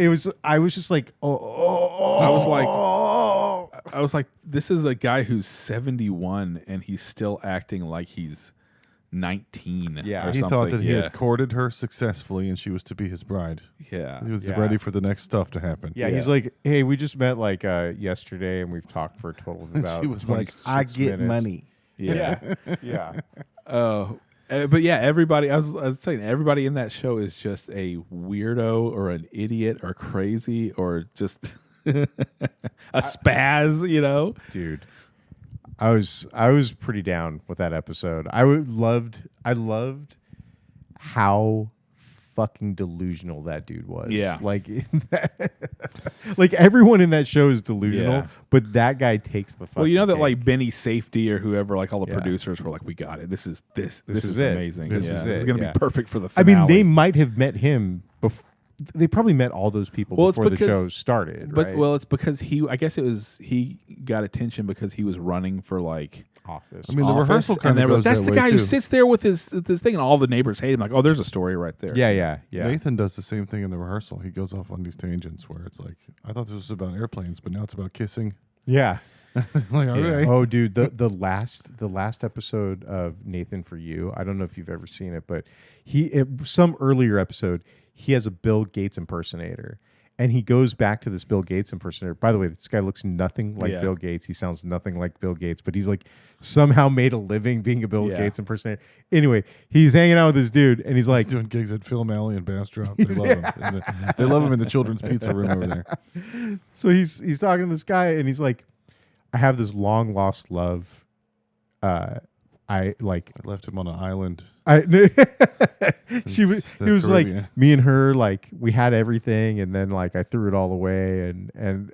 I was just like, oh. I was like, this is a guy who's 71 and he's still acting like he's 19. Yeah. or He something. thought that he yeah. had courted her successfully and she was to be his bride. Yeah. He was Yeah. ready for the next stuff to happen. Yeah, he's like, "Hey, we just met like yesterday, and we've talked for a total of And about." she was like, I 26 get minutes." money. Yeah. Yeah. But yeah, everybody. I was saying, everybody in that show is just a weirdo or an idiot or crazy or just a spaz. Dude, I was pretty down with that episode. I loved how fucking delusional that dude was. Yeah. Like like everyone in that show is delusional, Yeah. but that guy takes the fucking Well, you know that cake. like Benny Safety or whoever, like all the Yeah. producers were like, we got it. This is is is it. amazing. This Yeah, is this is it, gonna yeah. be perfect for the I finale. mean, they might have met him before. They probably met all those people Well, it's before the because- show started, But right? well, it's because I guess he got attention because he was running for like Office. I mean, the office, rehearsal and kind they of were goes like, that's that the way, guy who too. sits there with his thing, and all the neighbors hate him. Like, oh, there's a story right there. yeah. Nathan does the same thing in the rehearsal. He goes off on these tangents where it's like, I thought this was about airplanes, but now it's about kissing. Yeah. Like, all right. Oh, dude, the last episode of Nathan for You. I don't know if you've ever seen it, but some earlier episode, he has a Bill Gates impersonator, and he goes back to this Bill Gates impersonator. By the way, this guy looks nothing like Yeah. Bill Gates. He sounds nothing like Bill Gates, but he's like somehow made a living being a Bill Yeah. Gates impersonator. Anyway, he's hanging out with this dude, and he's He's like, doing gigs at Film Alley and Bastrop. They love him. They love him in the children's pizza room over there. so he's talking to this guy, and he's like, I have this long lost love. I left him on an island. He was Caribbean. like, me and her, like, we had everything, and then like I threw it all away, and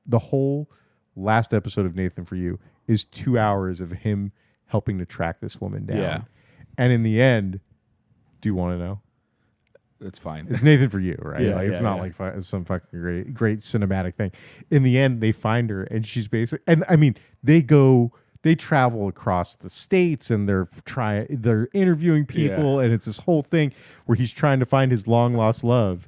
the whole last episode of Nathan for You is 2 hours of him helping to track this woman down. Yeah. And in the end, do you want to know? That's fine. It's Nathan for You, right? Yeah, like it's yeah, not yeah. like some fucking great cinematic thing. In the end, they find her, and she's basically, and I mean, they travel across the states, and they're interviewing people, and it's this whole thing where he's trying to find his long lost love,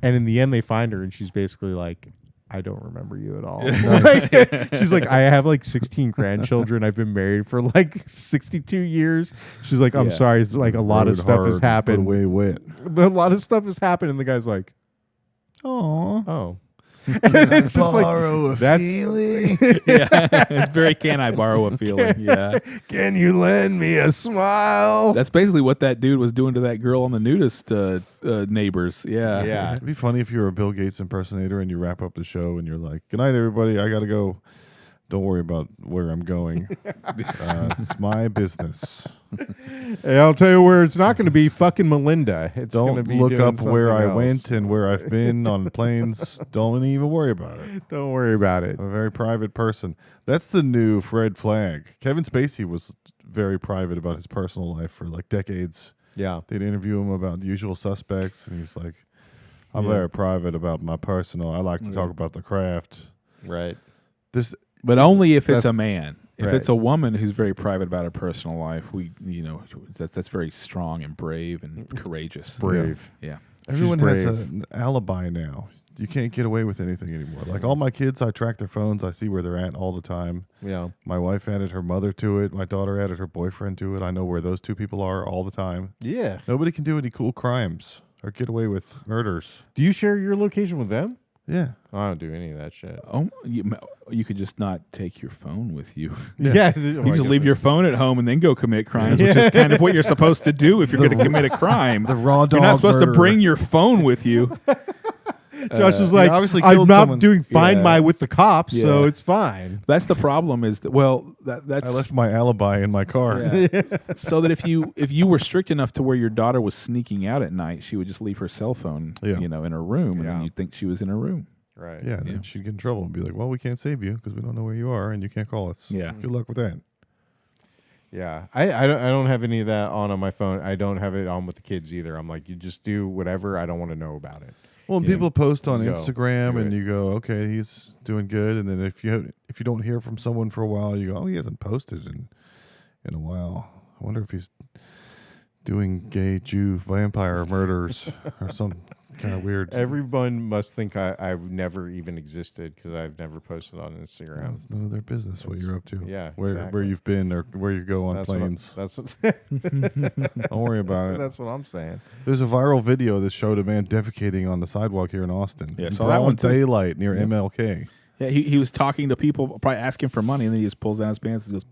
and in the end, they find her, and she's basically like, I don't remember you at all. Like, she's like, I have like 16 grandchildren. I've been married for like 62 years. She's like, I'm Yeah. sorry. It's like a lot of Rode stuff has hard, but happened. way wet. A lot of stuff has happened, and the guy's like, Aww. oh. And it's just like, that's, Yeah, it's very. Can I borrow a feeling? Yeah, can you lend me a smile? that's basically what that dude was doing to that girl on the nudist neighbors. Yeah, Yeah. It'd be funny if you were a Bill Gates impersonator and you wrap up the show and you're like, good night, everybody. I got to go. Don't worry about where I'm going. It's my business. Hey, I'll tell you where it's not going to be fucking Melinda. It's going to Don't be look doing up where something I else. went and where I've been on planes. Don't even worry about it. Don't worry about it. I'm a very private person. That's the new Fred Flag. Kevin Spacey was very private about his personal life for like decades. Yeah. They'd interview him about The Usual Suspects, and he's like, I'm Yeah. very private about my personal. I like to talk about the craft. Right. This But only if it's That- a man. If Right. it's a woman who's very private about her personal life, that's very strong and brave and courageous. Brave. Yeah. everyone has brave. an alibi now. You can't get away with anything anymore. Like all my kids, I track their phones. I see where they're at all the time. Yeah. My wife added her mother to it. My daughter added her boyfriend to it. I know where those two people are all the time. Yeah. Nobody can do any cool crimes or get away with murders. Do you share your location with them? Yeah. I don't do any of that shit. Oh, you could just not take your phone with you. Yeah. You just leave your phone at home and then go commit crimes, which is kind of what you're supposed to do if you're going to commit a crime. The raw dog You're not supposed to murderer. bring your phone with you. Josh was he like, obviously I'm killed not someone." doing Find Yeah. My with the cops, so Yeah. it's fine. That's the problem. Is that that's I left my alibi in my car. Yeah. So that if you were strict enough to where your daughter was sneaking out at night, she would just leave her cell phone, Yeah. in her room, and Yeah. then you'd think she was in her room. Right. Yeah, then she'd get in trouble and be like, well, we can't save you because we don't know where you are and you can't call us. Yeah. Good luck with that. Yeah. I don't have any of that on my phone. I don't have it on with the kids either. I'm like, you just do whatever. I don't want to know about it. Well, and Yeah. people post on You go, Instagram do and it. you go, okay, he's doing good. And then if you don't hear from someone for a while, you go, oh, he hasn't posted in a while. I wonder if he's doing gay Jew vampire murders or some kind of weird. Everyone must think I've never even existed because I've never posted on Well, Instagram. it's none of their business what you're up to. Yeah, where exactly. you've been or where you go on That's what planes. That's what, Don't worry about it. that's what I'm saying. There's a viral video that showed a man defecating on the sidewalk here in Austin. Yeah, in saw that one broad too. daylight near Yeah. MLK. Yeah, he was talking to people, probably asking for money, and then he just pulls down his pants and goes,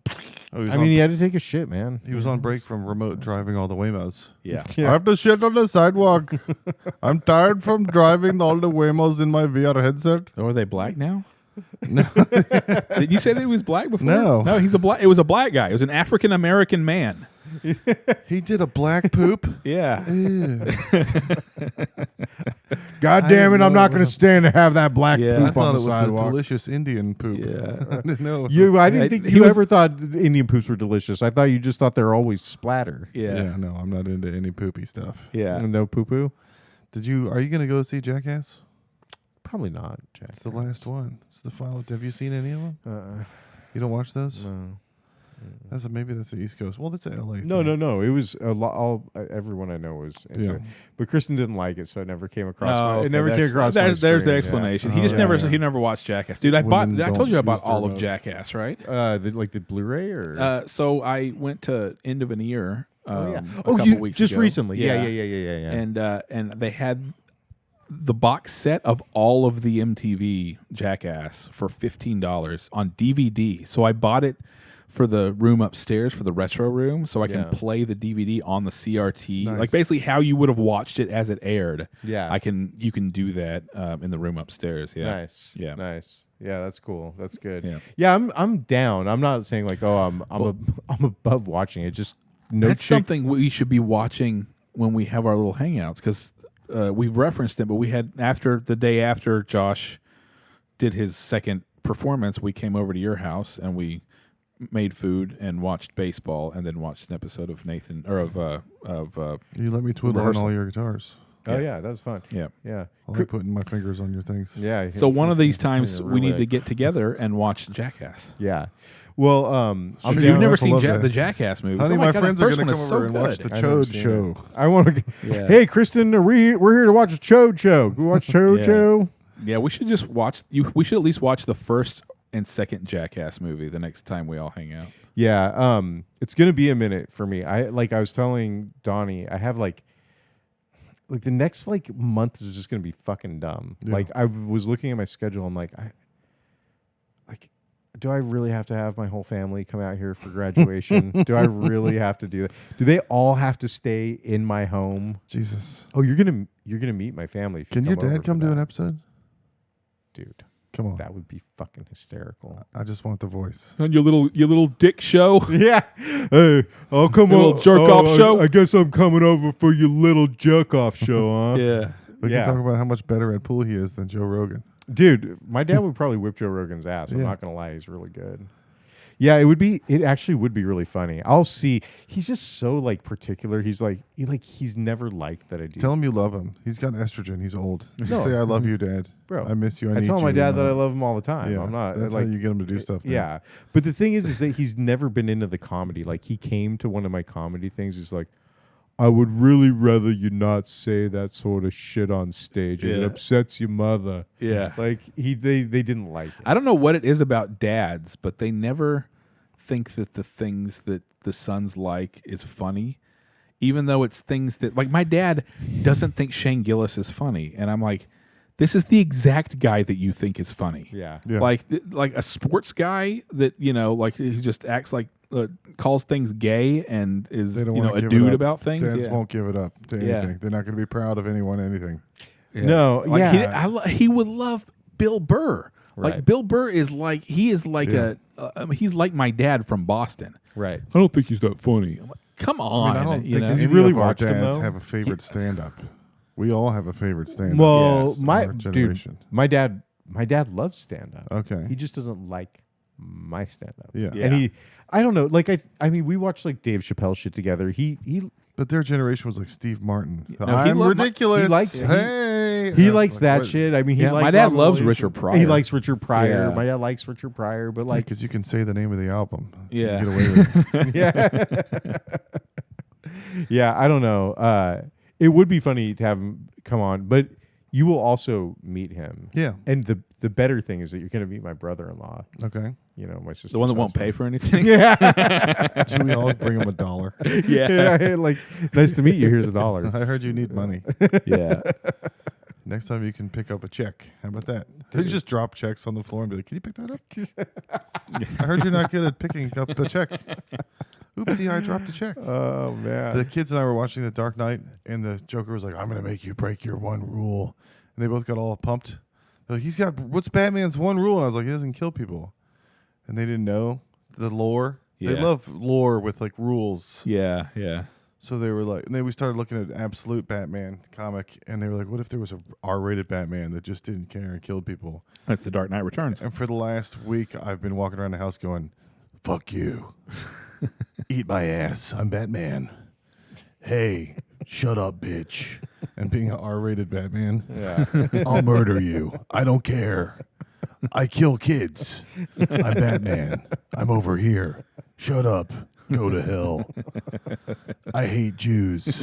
Oh, he was I on- mean, he had to take a shit, man. he was on break from remote driving all the Waymos. yeah. I have to shit on the sidewalk. I'm tired from driving all the Waymos in my VR headset. Oh, are they black now? No. Did you say that he was black before? No. No, he's a black. It was a black guy. It was an African American man. He did a black poop. Yeah. Ew. God I damn it! didn't I'm know not it going to was a- stand to have that black Yeah. I poop thought on it the was a sidewalk. delicious Indian poop. Yeah. I didn't know. I didn't Yeah, think he you was- ever thought Indian poops were delicious. I thought you just thought they're always splatter. Yeah. No, I'm not into any poopy stuff. Yeah. No poo poo. Are you going to go see Jackass? Probably not, Jack. It's the last one. It's the final. Have you seen any of them? Uh, You don't watch those? no. Maybe that's the East Coast. Well, that's a LA. No, thing. no, no. It was a lot. Everyone I know was into Yeah. it, but Kristen didn't like it, so it never came across. Oh, it never came across. There's my the screen, explanation. yeah. He just Oh, never yeah. he never watched Jackass, dude. Women I told you I don't bought use their all of remote. Jackass, right? Yeah. Like the Blu-ray or. So I went to End of an Ear. A Oh, couple you weeks just ago. recently. Yeah. And they had the box set of all of the MTV Jackass for $15 on DVD. So I bought it for the room upstairs, for the retro room, so I can Yeah. play the DVD on the CRT, Nice. like basically how you would have watched it as it aired. Yeah. You can do that in the room upstairs. Yeah, Nice. Yeah. Nice. Yeah, that's cool. That's good. Yeah. Yeah, I'm down. I'm not saying like, oh, I'm above watching it. Just no that's chick. something we should be watching when we have our little hangouts, because we've referenced it, but we had the day after Josh did his second performance, we came over to your house and we made food and watched baseball and then watched an episode of Nathan or of You let me twiddle on Rehearsal. all your guitars. Oh yeah, that was fun. yeah. Yeah. I like putting my fingers on your things. Yeah. So one of these times Yeah, we need to really. get together and watch Jackass. Yeah. Well, I'm Sure, down. You've never I seen love that. the Jackass movies. Honey, Oh my God, friends that are first going to one come is over so and watch good. the I've never Chode seen show. I want to. Yeah. Hey, Kristen, we're here to watch a Chode show. Can we watch Chode Yeah. show? Yeah, we should just watch. We should at least watch the first and second Jackass movie the next time we all hang out. Yeah. It's gonna be a minute for me. I was telling Donnie, I have like the next month is just gonna be fucking dumb. Yeah. Like I was looking at my schedule. I'm like, do I really have to have my whole family come out here for graduation? Do I really have to do that? Do they all have to stay in my home? Jesus. Oh, you're gonna meet my family. If you Can your over dad come for to an that. episode? Dude? Come on. That would be fucking hysterical. I just want the voice. On your little dick show. Yeah. Hey, I'll come Your little over. jerk-off show? I guess I'm coming over for your little jerk off show, huh? Yeah. We Yeah. can talk about how much better at pool he is than Joe Rogan. Dude, my dad would probably whip Joe Rogan's ass. I'm Yeah. not gonna lie, he's really good. Yeah, it would be. It actually would be really funny. I'll see. He's just so like particular. He's like he's never liked that I do. Tell him you love him. He's got estrogen. He's old. Just No. say I love you, Dad. Bro, I miss you. I need tell my you, dad and that I love him all the time. Yeah, I'm not That's like how you get him to do stuff. man. yeah. But the thing is that he's never been into the comedy. Like he came to one of my comedy things. He's like, I would really rather you not say that sort of shit on stage. It Yeah. upsets your mother. Yeah. Like they didn't like it. I don't know what it is about dads, but they never think that the things that the sons like is funny, even though it's things that, like, my dad doesn't think Shane Gillis is funny, and I'm like, this is the exact guy that you think is funny. Yeah. Yeah. Like a sports guy that, you know, like he just acts like calls things gay and is, They don't you know, wanna a give it dude up. about things. Dads Yeah. won't give it up to Yeah. anything. They're not going to be proud of anyone, anything. Yeah. No, Like yeah. he would love Bill Burr. Like Right. Bill Burr is like he's like he's like my dad from Boston. Right. I don't think he's that funny. I'm like, come on, I don't you think know. any You really of our watched him, dads though? have a favorite stand-up. We all have a favorite stand-up. Well, Yes, my our dude, generation. my dad loves stand up. Okay. He just doesn't like my stand up. Yeah. Yeah. And I don't know, like I mean we watched like Dave Chappelle shit together. He But their generation was like Steve Martin. No, he I'm loved ridiculous. he likes- hey. he And I was likes like, that what? shit. I mean, he Yeah, likes my dad Robin loves Williams. Richard Pryor. He likes Richard Pryor. Yeah. My dad likes Richard Pryor, but Like, like because you can say the name of the album. You Yeah. get away with it. yeah. Yeah, I don't know. It would be funny to have him come on, but you will also meet him. Yeah. And the better thing is that you're going to meet my brother-in-law, Okay. you know, my sister. The one that won't pay for anything. Yeah. Should we all bring him $1? Yeah, like nice to meet you. Here's $1. I heard you need money. Yeah. Next time you can pick up a check. How about that? You just drop checks on the floor and be like, "Can you pick that up?" I heard you're not good at picking up a check. Oopsie, I dropped a check. Oh man. The kids and I were watching The Dark Knight, and the Joker was like, "I'm gonna make you break your one rule," and they both got all pumped. They're like, he's got what's Batman's one rule? And I was like, he doesn't kill people, and they didn't know the lore. They Yeah. love lore with like rules. Yeah. Yeah. So they were like, and then we started looking at Absolute Batman comic, and they were like, what if there was a R-rated Batman that just didn't care and killed people? That's The Dark Knight Returns. And for the last week, I've been walking around the house going, fuck you. Eat my ass. I'm Batman. Hey, shut up, bitch. And being an R-rated Batman, Yeah. I'll murder you. I don't care. I kill kids. I'm Batman. I'm over here. Shut up. Go to hell. I hate Jews.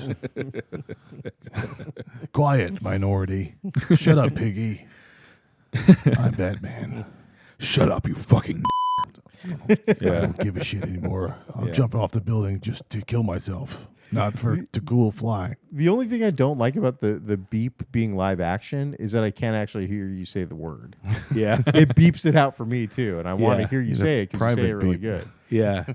Quiet, minority. Shut up, piggy. I'm Batman. Shut up, you fucking. I don't give a shit anymore. I'm Yeah. jumping off the building just to kill myself, not for to cool fly. The only thing I don't like about the beep being live action is that I can't actually hear you say the word. Yeah. It beeps it out for me too, and I want to Yeah. hear you It's a say it because you say private it really beep. good. Yeah.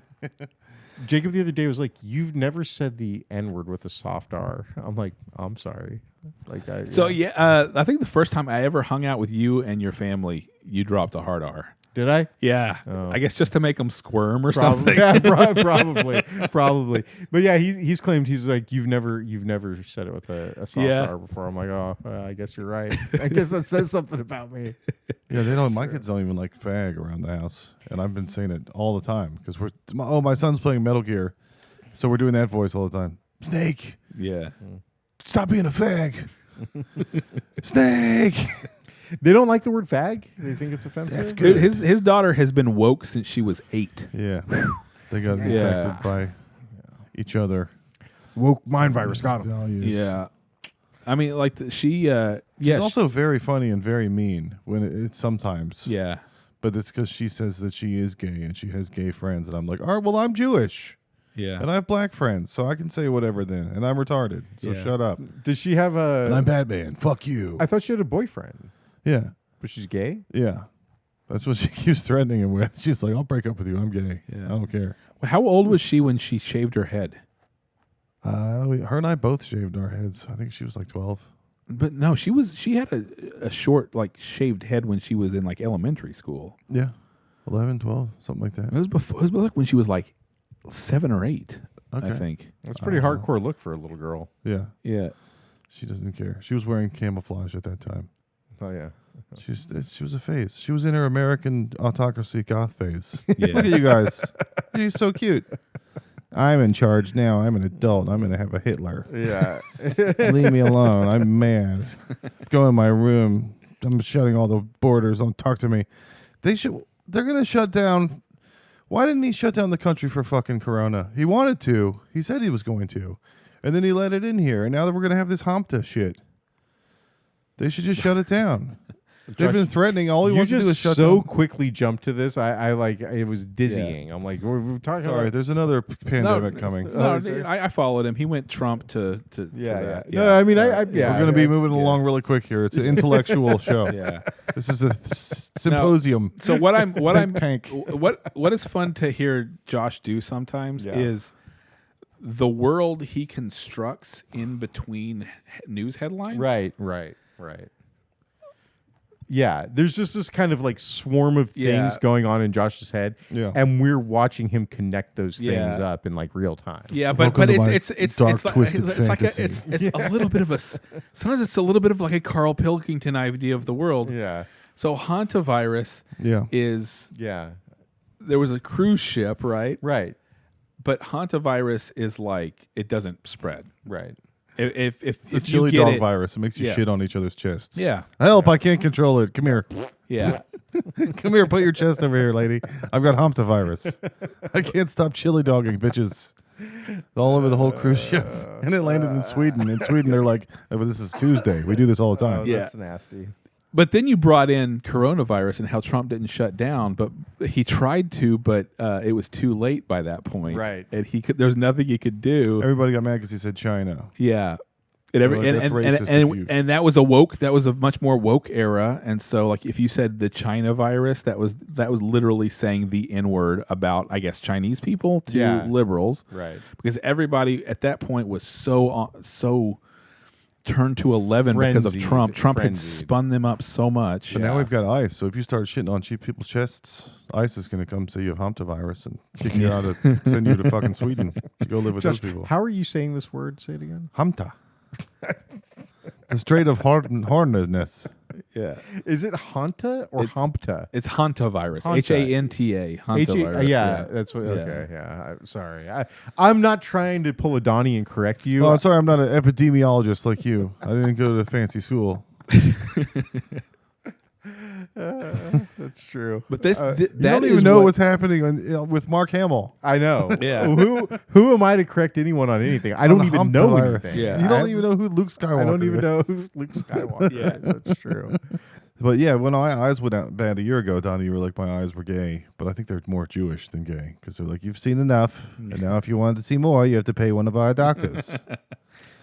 Jacob the other day was like, "You've never said the N word with a soft R." I'm like, "I'm sorry." Like, So yeah, I think the first time I ever hung out with you and your family, you dropped a hard R. did I? Yeah, Oh. I guess just to make them squirm or Probably, something. yeah, probably. But yeah, he's claimed he's like, you've never said it with a soft Yeah. R before. I'm like, oh, I guess you're right. I guess that says something about me. Yeah, they don't. My kids don't even like fag around the house, and I've been saying it all the time because my son's playing Metal Gear, so we're doing that voice all the time. Snake, Yeah, stop being a fag. Snake. They don't like the word fag. They think it's offensive. That's good. Dude, his daughter has been woke since she was 8. Yeah, they got Yeah. infected by each other. Woke mind virus got him. Values. Yeah, I mean, like she. She's Yeah, also very funny and very mean when it's sometimes. yeah, But it's because she says that she is gay and she has gay friends, and I'm like, all right, well, I'm Jewish yeah. and I have black friends, so I can say whatever then, and I'm retarded, so Yeah. shut up. Does she have And I'm a? Batman. Fuck you. I thought she had a boyfriend, Yeah, but she's gay. yeah. That's what she keeps threatening him with. She's like, I'll break up with you. I'm gay. Yeah. I don't care. How old was she when she shaved her head? Her and I both shaved our heads. I think she was like 12. But no, she had a short, like, shaved head when she was in like elementary school. Yeah. 11, 12, something like that. It was before. It was like when she was like 7 or 8. Okay. I think. That's a pretty hardcore look for a little girl. Yeah. Yeah. She doesn't care. She was wearing camouflage at that time. Oh yeah. She was a phase. She was in her American autocracy goth phase. Yeah. Look at you guys. You're so cute. I'm in charge now. I'm an adult. I'm going to have a Hitler. Yeah. Leave me alone. I'm mad. Go in my room. I'm shutting all the borders. Don't talk to me. They're going to shut down. Why didn't he shut down the country for fucking Corona? He wanted to. He said he was going to. And then he let it in here. And now that we're going to have this Hamta shit. They should just shut it down. They've been threatening. All he You wants to do is just shut so down. quickly jumped to this. I like it was dizzying. I'm like, we're talking Sorry, about. there's another pandemic coming. No, is there? I followed him. He went Trump to Yeah, yeah. that. No, I mean, yeah. We're going to be moving yeah. along really quick here. It's an intellectual show. Yeah. This is a symposium. So what I'm Tank. what is fun to hear Josh do sometimes Yeah. is the world he constructs in between news headlines. Right. Yeah, there's just this kind of like swarm of things Yeah. going on in Josh's head, Yeah. and we're watching him connect those things Yeah. up in like real time. Yeah, Welcome but to my it's dark, like, twisted it's like fantasy. it's a little bit of a sometimes it's a little bit of like a Carl Pilkington idea of the world. Yeah, So hantavirus Yeah. is yeah, there was a cruise ship, right? right, But hantavirus is like it doesn't spread. right. If It's a you chili get dog it, virus. It makes you Yeah. shit on each other's chests. yeah, Help, I can't control it. Come here. yeah. Come here, put your chest over here, lady. I've got Hamta virus. I can't stop chili dogging bitches. All over the whole cruise ship. And it landed in Sweden. In Sweden, they're like, oh, but this is Tuesday. We do this all the Oh, time. Yeah. that's nasty. But then you brought in coronavirus and how Trump didn't shut down, but he tried to, but it was too late by that point. Right. And there's nothing he could do. Everybody got mad because he said China. Yeah. And, every, Like, and, that's and, racist and, if you- and that was a much more woke era. And so like if you said the China virus, that was literally saying the N-word about, I guess, Chinese people to Yeah. liberals. Right. Because everybody at that point was so turned to 11 because of Frenzied. Trump. Trump had Frenzied. spun them up so much. But Yeah. now we've got ICE. So if you start shitting on cheap people's chests, ICE is going to come say you have Hamta virus and kick you out of, send you to fucking Sweden to go live with Josh, those people. how are you saying this word? Say it again. Hamta. The Strait of Hornedness. Yeah. Is it Hanta or It's- Hampta? It's hantavirus. Hanta. H-A-N-T-A. Hantavirus. Yeah, that's what. Yeah. Okay, yeah. I'm sorry. I'm not trying to pull a Donnie and correct you. Oh, I'm sorry, I'm not an epidemiologist like you. I didn't go to fancy school. That's true. But this Uh, th- You that don't is even know what- what's happening with Mark Hamill. I know. Yeah. Who am I to correct anyone on anything? I don't On even Hamta know virus. anything. Yeah. You I don't have- even know who Luke Skywalker I don't even is. know who Luke Skywalker Yeah. is. That's true. But yeah, when my eyes went out bad a year ago, Donnie, you were like, my eyes were gay. But I think they're more Jewish than gay because they're like, you've seen enough. And now if you wanted to see more, you have to pay one of our doctors.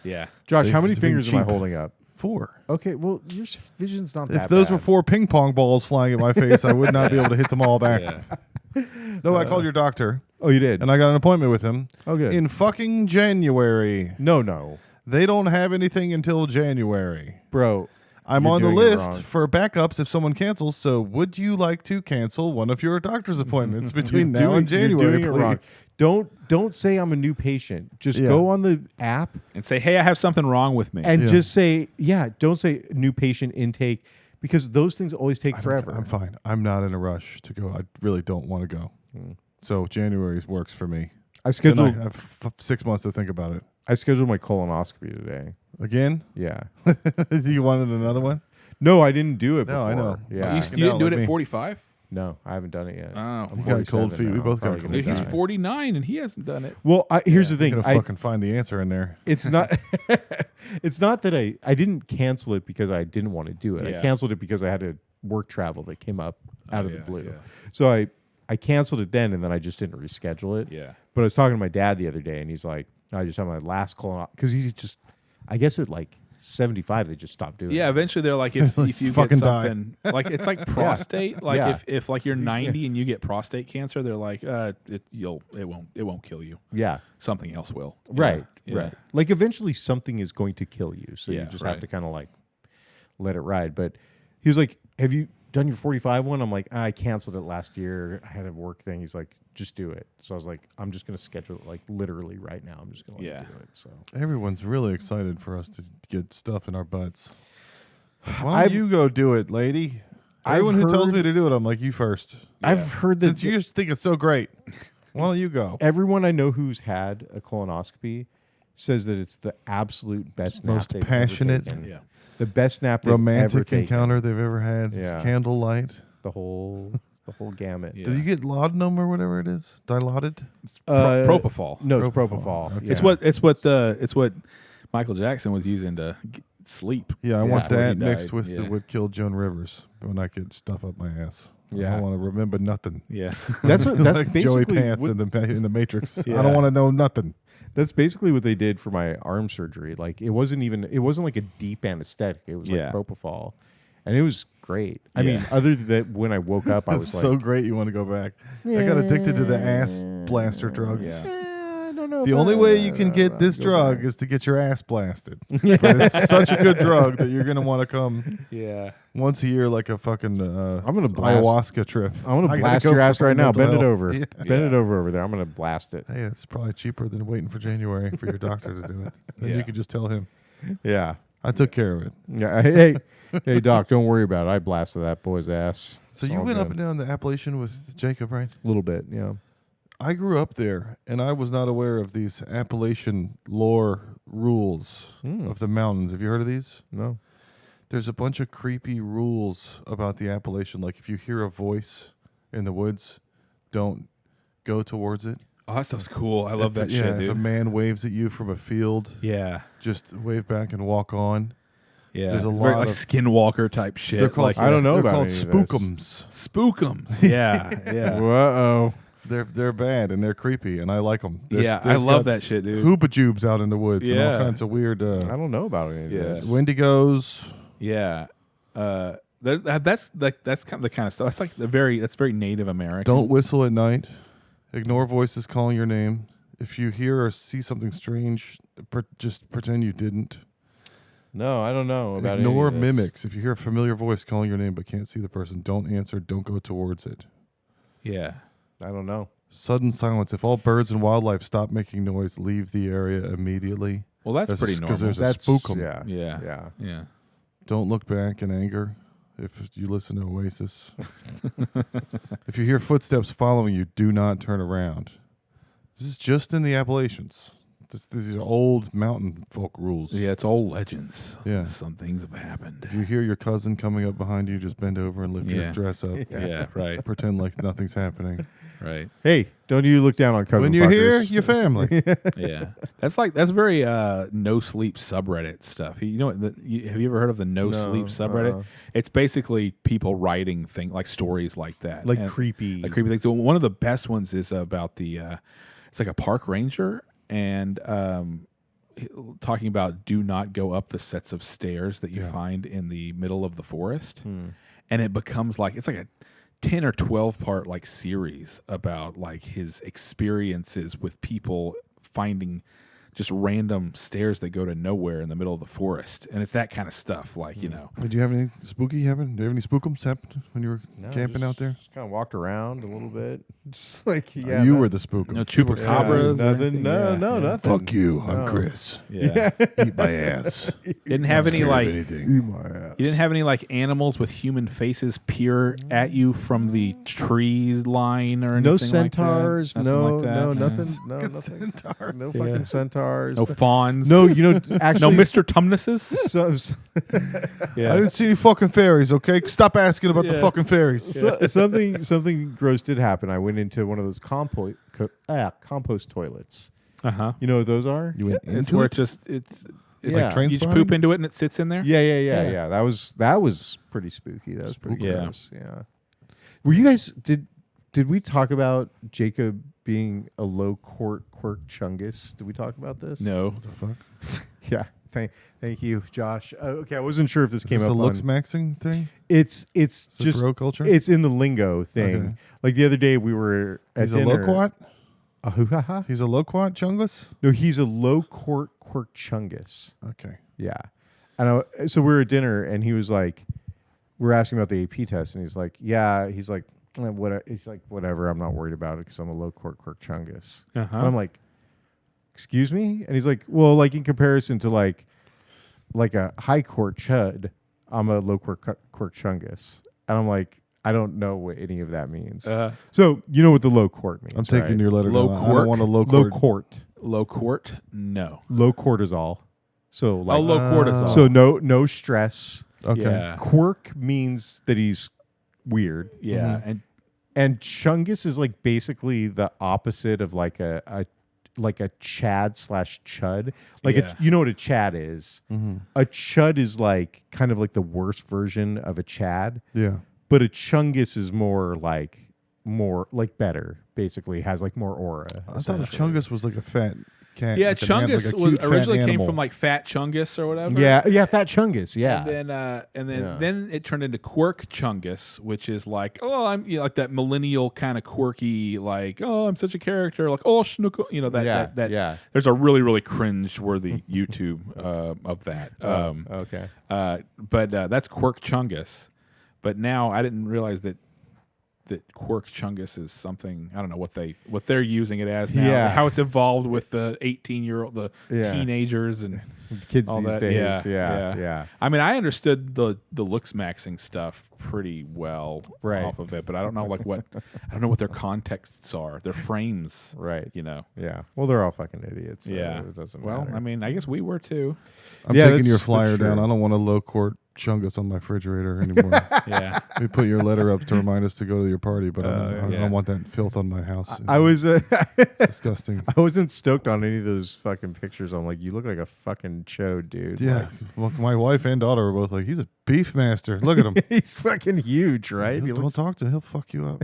Yeah. Josh, how They're many just being fingers am I cheap. holding up? 4. Okay, well, your vision's not that If those bad. were 4 ping pong balls flying at my face, I would not be able to hit them all back. Yeah. No, I called your doctor Oh, you did? and I got an appointment with him Oh, good. in fucking January. No. They don't have anything until January. Bro, I'm You're on the doing it list wrong. for backups if someone cancels. So, would you like to cancel one of your doctor's appointments between now and January, You're doing it wrong. please? Don't say I'm a new patient. Just Yeah. go on the app And say, hey, I have something wrong with me. and Yeah. just say, don't say new patient intake because those things always take I don't forever. care. I'm fine. I'm not in a rush to go. I really don't want to go. So January works for me. I Then I scheduled have 6 months to think about it. I scheduled my colonoscopy today. Again? Yeah. You wanted another one? No, I didn't do it No, I before. know. Yeah. you Now didn't do let it me- at 45? No, I haven't done it yet. Oh. I'm You got cold 47 feet. We now. both got Probably cold gonna He's die. 49 and he hasn't done it. Well, here's the I'm thing. gonna fucking find the answer in there. It's not it's not that I didn't cancel it because I didn't want to do it. Yeah. I canceled it because I had a work travel that came up out Oh, of the yeah, blue. yeah. So I canceled it then and then I just didn't reschedule it. Yeah. But I was talking to my dad the other day and he's like, I just had my last colonoscopy because he's just I guess at like 75 they just stopped doing Yeah, it. eventually they're like, if you get Fucking die. something, like it's like prostate. Like Yeah. if like you're 90 and you get prostate cancer, they're like, it won't kill you. Yeah. Something else will. Right. Yeah. Right. Like eventually something is going to kill you. So you Yeah, just right. have to kind of like let it ride. But he was like, have you done your 45 one? I'm like, I canceled it last year. I had a work thing. He's like, just do it. So I was like, I'm just going to schedule it like literally right now. I'm just going to Yeah. do it. So Everyone's really excited for us to get stuff in our butts. Why don't you go do it, lady? Everyone who tells me to do it, I'm like, you first. I've heard that Since you just think it's so great, why don't you go? everyone I know who's had a colonoscopy says that it's the absolute best nap Most they've passionate, ever taken. Yeah. The best nap they've ever romantic taken. encounter they've ever had. Yeah. Candlelight. The whole gamut. Yeah. Did you get laudanum or whatever it is? Dilaudid? Propofol. No, it's Propofol. propofol. Okay. Yeah. It's what Michael Jackson was using to sleep. Yeah, I want before he that mixed died. with Yeah. what killed Joan Rivers when I get stuff up my ass. I Yeah. don't want to remember nothing. Yeah. That's what, that's like Joey basically Pants what, in the Matrix. Yeah. I don't want to know nothing. that's basically what they did for my arm surgery. Like it wasn't like a deep anesthetic. It was Yeah. like propofol, and it was great. I mean, Yeah. other than that, when I woke up, I was It's like, so great you want to go back. I got addicted to the ass blaster drugs. Yeah. I don't know. The if only I- way you can get this go drug back. is to get your ass blasted. But it's such a good drug that you're going to want to come Yeah. once a year like a fucking I'm gonna blast. ayahuasca trip. I'm gonna I gotta blast go your for ass right fucking now. mental Bend it health. over. Yeah. Bend it over there. I'm gonna blast it. Hey, it's probably cheaper than waiting for January for your doctor to do it. Then Yeah. you can just tell him, Yeah. I took care of it. Yeah. Hey, doc, don't worry about it. I blasted that boy's ass. So It's you all went up good. and down the Appalachian with Jacob, right? A little bit. Yeah. I grew up there, and I was not aware of these Appalachian lore rules Hmm. of the mountains. Have you heard of these? No. There's a bunch of creepy rules about the Appalachian. Like if you hear a voice in the woods, don't go towards it. Oh, that stuff's cool. I love If- that yeah, shit, if a dude. man waves at you from a field, Yeah. just wave back and walk on. Yeah. There's a It's very lot like of- Skinwalker type shit. They're called, like I don't know they're about called any of this. spookums. Spookums. Yeah. Yeah. Uh-oh. They're bad and they're creepy, and I like them. Yeah. I love that shit, dude. Hoopajubes out in the woods and all Yeah. kinds of weird I don't know about any of Yeah. this. Wendigos. Yeah. That's kind of the kind of stuff. That's very Native American. Don't whistle at night. Ignore voices calling your name. If you hear or see something strange, just pretend you didn't. No, I don't know about any Ignore of this. mimics. If you hear a familiar voice calling your name but can't see the person, don't answer. Don't go towards it. Yeah. I don't know. Sudden silence. If all birds and wildlife stop making noise, leave the area immediately. Well, that's There's pretty a- 'cause normal. there's a That's spookum. Yeah. Yeah. Yeah. Yeah. Don't look back in anger if you listen to Oasis. If you hear footsteps following you, do not turn around. This is just in the Appalachians. These are old mountain folk rules. Yeah, it's old legends. Yeah. Some things have happened. If you hear your cousin coming up behind you, just bend over and lift your Yeah. dress up. Yeah, right. Pretend like nothing's happening. Right. Hey, don't you look down on cousin When you're here, fuckers. your family. Yeah. That's very no sleep subreddit stuff. You know what have you ever heard of the no sleep subreddit? It's basically people writing like stories like that. Like And- creepy. like creepy things. So one of the best ones is about the it's like a park ranger and talking about do not go up the sets of stairs that you Yeah. find in the middle of the forest. Hmm. And it becomes like it's like a 10 or 12 part like series about like his experiences with people finding just random stairs that go to nowhere in the middle of the forest. And it's that kind of stuff, like, you know. Did you have any spooky happen? Do you have any spookums happen when you were No, camping out there? Just kind of walked around a little bit. Just like, You yeah. were the spookum. No chupacabras. or Nothing. anything? No, Yeah, no, yeah. nothing. Fuck you. I'm No. Chris. Yeah. Eat my ass. Didn't have any like Eat my ass. you didn't have any like animals with human faces peer at you from the trees line or anything No like that? centaurs. Nothing No, like that? no, Yeah. nothing. No, nothing. Centaurs. No Yeah. fucking centaurs. No fawns. No, you know, no actually, Mr. Tumnuses. I Yeah. didn't see any fucking fairies, okay? Stop asking about the Yeah. fucking fairies. something gross did happen. I went into one of those compost toilets. Uh-huh. You know what those are? You went It's into where it? it just it's Yeah. Like train you just spotting? poop into it and it sits in there. Yeah. Yeah. That was pretty spooky. That was pretty Spooky. Yeah. gross. Yeah. Were you guys did we talk about Jacob being a low court quirk chungus? Did we talk about this? No. What the fuck? Yeah. Thank you, Josh. Okay, I wasn't sure if this Is came this up a looks on. maxing thing? It's Is it just bro culture? it's in the lingo thing. Okay. Like the other day we were at He's a dinner. loquat? A hoo-ha-ha? He's a loquat chungus? No, he's a low court quirk chungus. Okay. Yeah. So we were at dinner and he was like, we're asking about the AP test and he's like, yeah, he's like, whatever, I'm not worried about it because I'm a low court quirk chungus. Uh-huh. And I'm like, excuse me? And he's like, well, like in comparison to like a high court chud, I'm a low quirk chungus. And I'm like, I don't know what any of that means. Uh, So you know what the low quart means? I'm taking right? your letter. Low down. I quirk? don't want a low low quart. quart, low court? No. low cortisol. So like, low cortisol. so no stress. Okay. Yeah. Quirk means that he's weird, Yeah. and chungus is like basically the opposite of like a chad / chud. Like Yeah. you know what a chad is? Mm-hmm. A chud is like kind of like the worst version of a chad, Yeah. but a chungus is more like better. Basically, has like more aura. I thought a essentially. chungus was like a fat cat. Yeah, like an an- Chungus like a was cute fat originally came animal. from like Fat Chungus or whatever. Yeah, fat chungus. Yeah, And then Yeah. then it turned into Quirk Chungus, which is like, oh, I'm like that millennial kind of quirky, like, oh, I'm such a character, like, oh, schnook, that. yeah. There's a really really cringe worthy YouTube of that. Okay. But that's Quirk Chungus. But now I didn't realize that Quirk Chungus is something, I don't know what they're using it as now. Yeah. How it's evolved with the 18-year-old, the Yeah. teenagers and Kids all these that. days. Yeah. Yeah. I mean, I understood the looks maxing stuff pretty well Right. off of it, but I don't know I don't know what their contexts are, their frames, Right. you know. Yeah. Well, they're all fucking idiots. So Yeah. It doesn't Well, matter. I mean, I guess we were too. I'm Yeah, taking that's- your that's flyer down. true. I don't want a low quart chungus on my refrigerator anymore. Yeah. We put your letter up to remind us to go to your party, but I yeah. don't want that filth on my house. I was disgusting. I wasn't stoked on any of those fucking pictures. I'm like, you look like a fucking chode, dude. Yeah, well, my wife and daughter were both like, "He's a beef master. Look at him. Like, he's fucking huge, right? He Don't looks- talk to him. He'll fuck you up."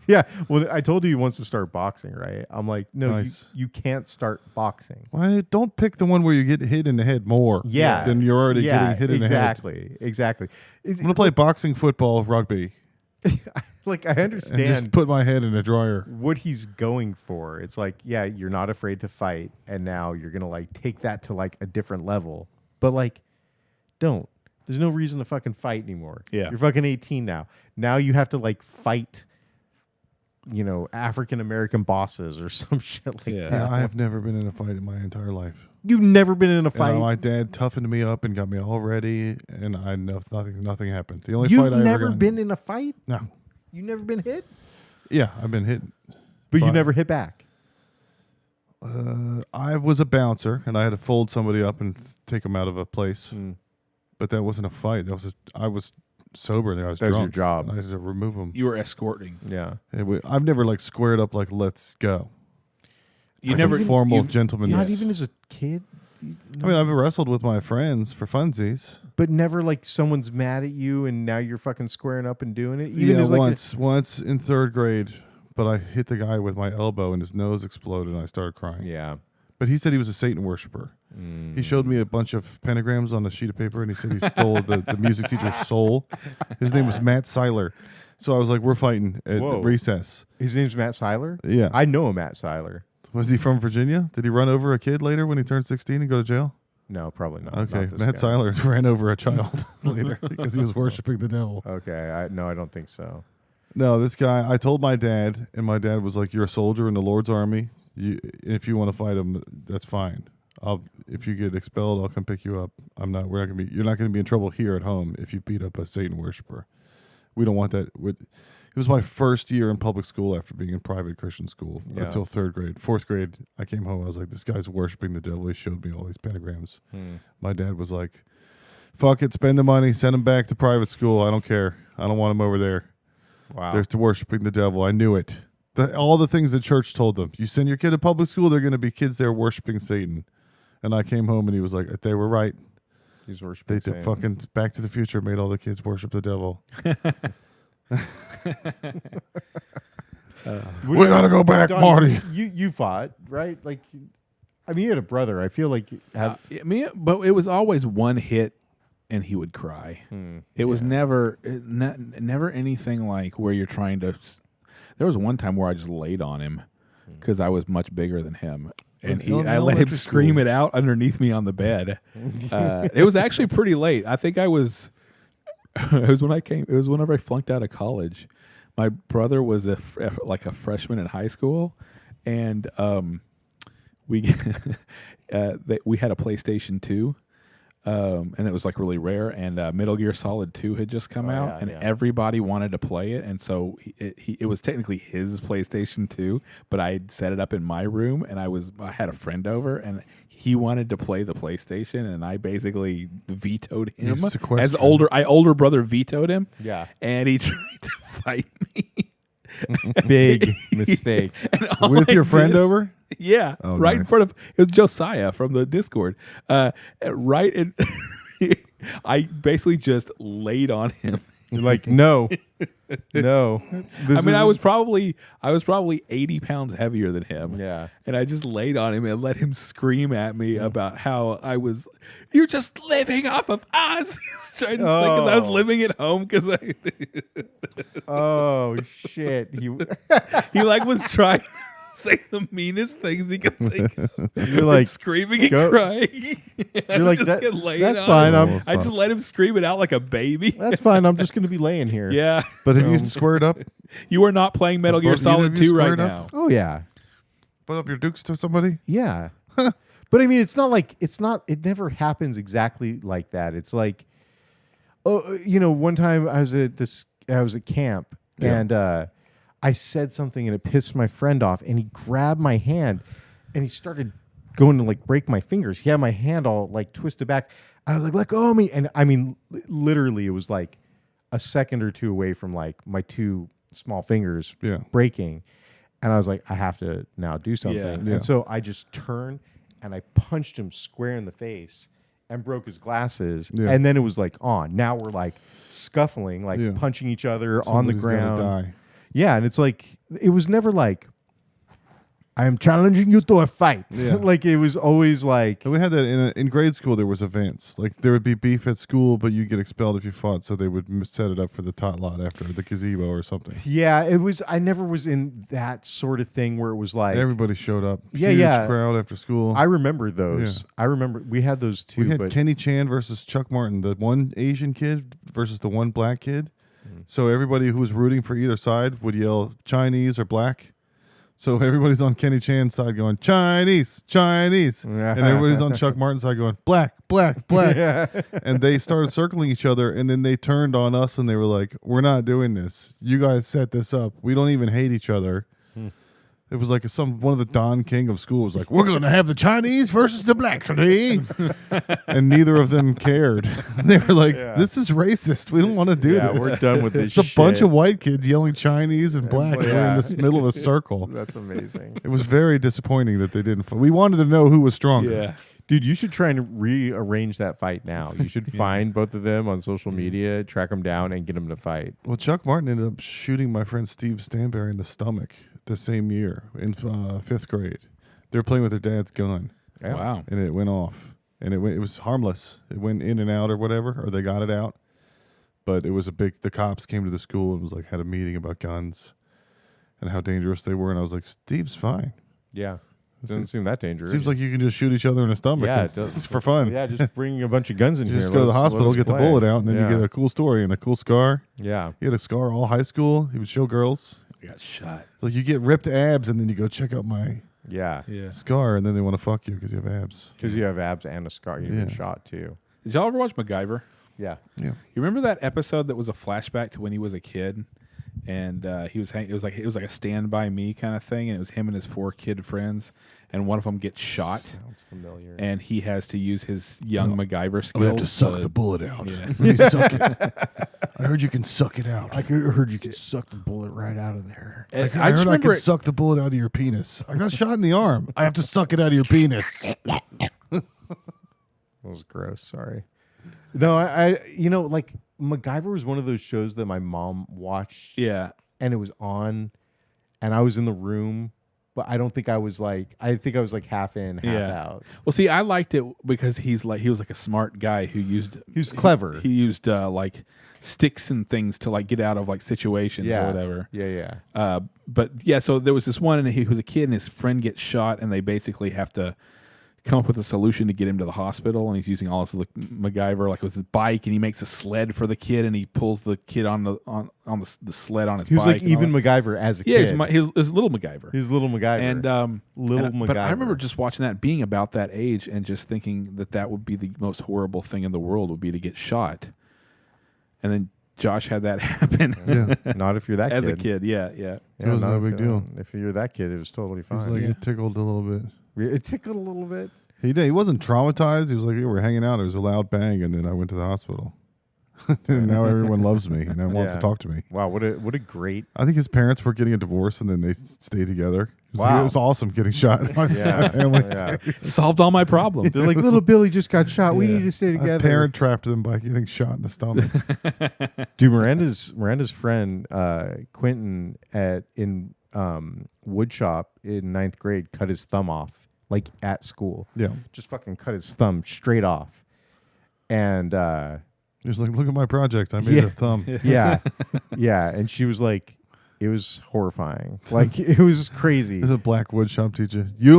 yeah. Well, I told you he wants to start boxing, right? I'm like, no, Nice. you can't start boxing. Why don't pick the one where you get hit in the head more? Yeah. than you're already Yeah, getting hit in the head. Exactly. I'm gonna play boxing, football, rugby. Like, I And understand just put my head in a dryer. what he's going for. It's like, yeah, you're not afraid to fight, and now you're gonna like take that to like a different level. But like, don't. There's no reason to fucking fight anymore. Yeah. You're fucking 18 now. Now you have to like fight, African American bosses or some shit like Yeah. that. Yeah, I have never been in a fight in my entire life. You've never been in a And, fight. my dad toughened me up and got me all ready, and I know nothing happened. The only You've fight I ever never got been in a fight. No. You never been hit, Yeah, I've been hit. but you But- never hit back. I was a bouncer, and I had to fold somebody up and take them out of a place. Mm. But that wasn't a fight. I was sober. And I was That was your drunk. job. I had to remove them. You were escorting. Yeah. I've never like squared up like let's go. You Like never a formal you- gentleman. Not even as a kid. I mean, I've wrestled with my friends for funsies. But never like someone's mad at you and now you're fucking squaring up and doing it. Even Yeah, as like once in third grade, but I hit the guy with my elbow and his nose exploded and I started crying. yeah. But he said he was a Satan worshiper. He showed me a bunch of pentagrams on a sheet of paper and he said he stole the music teacher's soul. His name was Matt Seiler. So I was like, we're fighting at Whoa. recess. His name's Matt Seiler. Yeah. I know a Matt Seiler. Was he from Virginia? Did he run over a kid later when he turned 16 and go to jail? No, probably not. Okay. Not this Matt guy. Seiler ran over a child later because he was worshiping the devil. Okay. I don't think so. No, this guy, I told my dad, and my dad was like, "You're a soldier in the Lord's army. If you want to fight him, that's fine. If you get expelled, I'll come pick you up. You're not going to be in trouble here at home if you beat up a Satan worshiper. We don't want that." It was my first year in public school after being in private Christian school until third grade. Fourth grade, I came home. I was like, "This guy's worshiping the devil." He showed me all these pentagrams. My dad was like, "Fuck it, spend the money, send him back to private school. I don't care. I don't want him over there. Wow. They're to worshiping the devil." I knew it. All the things the church told them. You send your kid to public school, they're going to be kids there worshiping Satan. And I came home and he was like, "They were right. He's worshiping. They did fucking Back to the Future made all the kids worship the devil." We gotta go back, Don, Marty. You fought, right? Like, I mean, you had a brother. I feel like but it was always one hit and he would cry. It was never anything like where you're trying to. There was one time where I just laid on him because I was much bigger than him, and In I let him elementary scream school. it out underneath me on the bed. It was actually pretty late. I think I was. It was whenever I flunked out of college. My brother was like a freshman in high school, and we we had a PlayStation 2. and it was like really rare. And Metal Gear Solid 2 had just come out, yeah, and yeah. everybody wanted to play it. And so it was technically his PlayStation 2, but I set it up in my room, and I had a friend over, and he wanted to play the PlayStation, and I basically vetoed him. sequestered As older brother vetoed him, Yeah. and he tried to fight me. Big mistake. And all With I your friend did- over? Yeah, Oh, right in nice. front of it was Josiah from the Discord. Right in, I basically just laid on him. You're like, no. No. I mean, I was probably 80 pounds heavier than him. Yeah. And I just laid on him and let him scream at me about how you're just living off of us. Trying to say because I was Oh. living at home because Oh shit. he like was trying to say the meanest things he could think of. You're like, screaming and go- crying. you're like, just get laid that's on fine. him. I'm- I just let him scream it out like a baby. That's fine. I'm just gonna be laying here. Yeah. But have you squared up? You are not playing Metal Gear Both- Solid either of you 2 right squared now. up? Oh yeah. Put up your dukes to somebody? Yeah. But I mean, it never happens exactly like that. It's like, one time I was at camp and I said something and it pissed my friend off and he grabbed my hand and he started going to like break my fingers. He had my hand all like twisted back. I was like, let go of me. And I mean, literally it was like a second or two away from like my two small fingers Yeah. breaking. And I was like, I have to now do something. Yeah. And so I just turned and I punched him square in the face and broke his glasses. Yeah. And then it was like on. Now we're like scuffling, like Yeah. punching each other on the Somebody's gotta ground. die. Yeah. And it's like, it was never like, I am challenging you to a fight. Yeah. Like it was always like, And we had that in grade school. There was events like there would be beef at school, but you get expelled if you fought. So they would set it up for the tot lot after the gazebo or something. yeah, it was, I never was in that sort of thing where it was like, Everybody showed up. Yeah, Huge yeah. crowd after school. I remember those. Yeah. I remember we had those too. we had but Kenny Chan versus Chuck Martin, the one Asian kid versus the one black kid. Mm-hmm. So everybody who was rooting for either side would yell Chinese or black. So everybody's on Kenny Chan's side going Chinese, Chinese, and everybody's on Chuck Martin's side going black, black, black. yeah. And they started circling each other, and then they turned on us and they were like, "We're not doing this. You guys set this up. We don't even hate each other." It was like one of the Don King of school was like, "We're going to have the Chinese versus the black today," and neither of them cared. They were like, Yeah. "This is racist. We don't want to do Yeah, this. we're done with this It's a bunch shit." of white kids yelling Chinese and black. We're Yeah. in the middle of a circle. That's amazing. It was very disappointing that they didn't. We wanted to know who was stronger. Yeah. Dude, you should try and rearrange that fight now. You should find both of them on social media, track them down, and get them to fight. Well, Chuck Martin ended up shooting my friend Steve Stanberry in the stomach the same year in 5th grade. They were playing with their dad's gun, Yeah. Wow. and it went off. And it was harmless. It went in and out or whatever, or they got it out. But it was the cops came to the school and was like, had a meeting about guns and how dangerous they were. And I was like, Steve's fine. Yeah. Doesn't seem that dangerous. Seems like you can just shoot each other in the stomach. Yeah, and it does. It's for fun. Yeah, just bring a bunch of guns in You here. just go to the Let us hospital, get the play. bullet out, and then Yeah. you get a cool story and a cool scar. Yeah. He had a scar all high school. He would show girls. I got shot. Like you get ripped abs, and then you go check out my Yeah. Yeah. scar, and then they want to fuck you because you have abs. Because you have abs and a scar. You've been Yeah. shot too. Did y'all ever watch MacGyver? Yeah. Yeah. You remember that episode that was a flashback to when he was a kid, and he was it was like a Stand By Me kind of thing, and it was him and his 4 kid friends, and one of them gets shot, Sounds familiar. and he has to use his young MacGyver skills. I'm gonna have to suck the bullet out. Yeah. Let me suck it. I heard you can suck it out. I heard you could suck the bullet right out of there. And I I just heard I remember can suck the bullet out of your penis. I got shot in the arm. I have to suck it out of your penis. That was gross. Sorry. No, I like MacGyver was one of those shows that my mom watched Yeah. and it was on and I was in the room, but I don't think I was like, I think I was like half in, half Yeah. out. Well, see, I liked it because he was like a smart guy who used He was clever. He used like sticks and things to like get out of like situations Yeah. or whatever. Yeah. But yeah, so there was this one, and he was a kid, and his friend gets shot, and they basically have to come up with a solution to get him to the hospital, and he's using all his like, MacGyver, like with his bike, and he makes a sled for the kid, and he pulls the kid on the sled on his He was bike. like even MacGyver as a yeah, kid. his little MacGyver. He's little MacGyver. And MacGyver. but I remember just watching that, being about that age, and just thinking that would be the most horrible thing in the world, would be to get shot. And then Josh had that happen. Yeah. Not if you're that as kid. a kid. Yeah. Yeah, It was not no if big you're- deal. If you're that kid, it was totally It was fine. like Yeah. it tickled a little bit. It tickled a little bit. He did. He wasn't traumatized. He was like, "Yeah, we're hanging out. There was a loud bang, and then I went to the hospital." And now everyone loves me and wants to Yeah. talk to me. Wow, what a great. I think his parents were getting a divorce, and then they stayed together. It was, Wow. it was awesome getting shot. My Yeah. family Yeah. Solved all my problems. They're like, little Billy just got shot. We Yeah. need to stay A together. parent trapped them by getting shot in the stomach. Dude, Miranda's friend Quentin in woodshop in 9th grade cut his thumb off, like at school. Yeah. Just fucking cut his thumb straight off. And He was like, "Look at my project. I made Yeah. a thumb." yeah. Yeah. And she was like, it was horrifying. Like it was crazy. There's a black woodshop teacher. You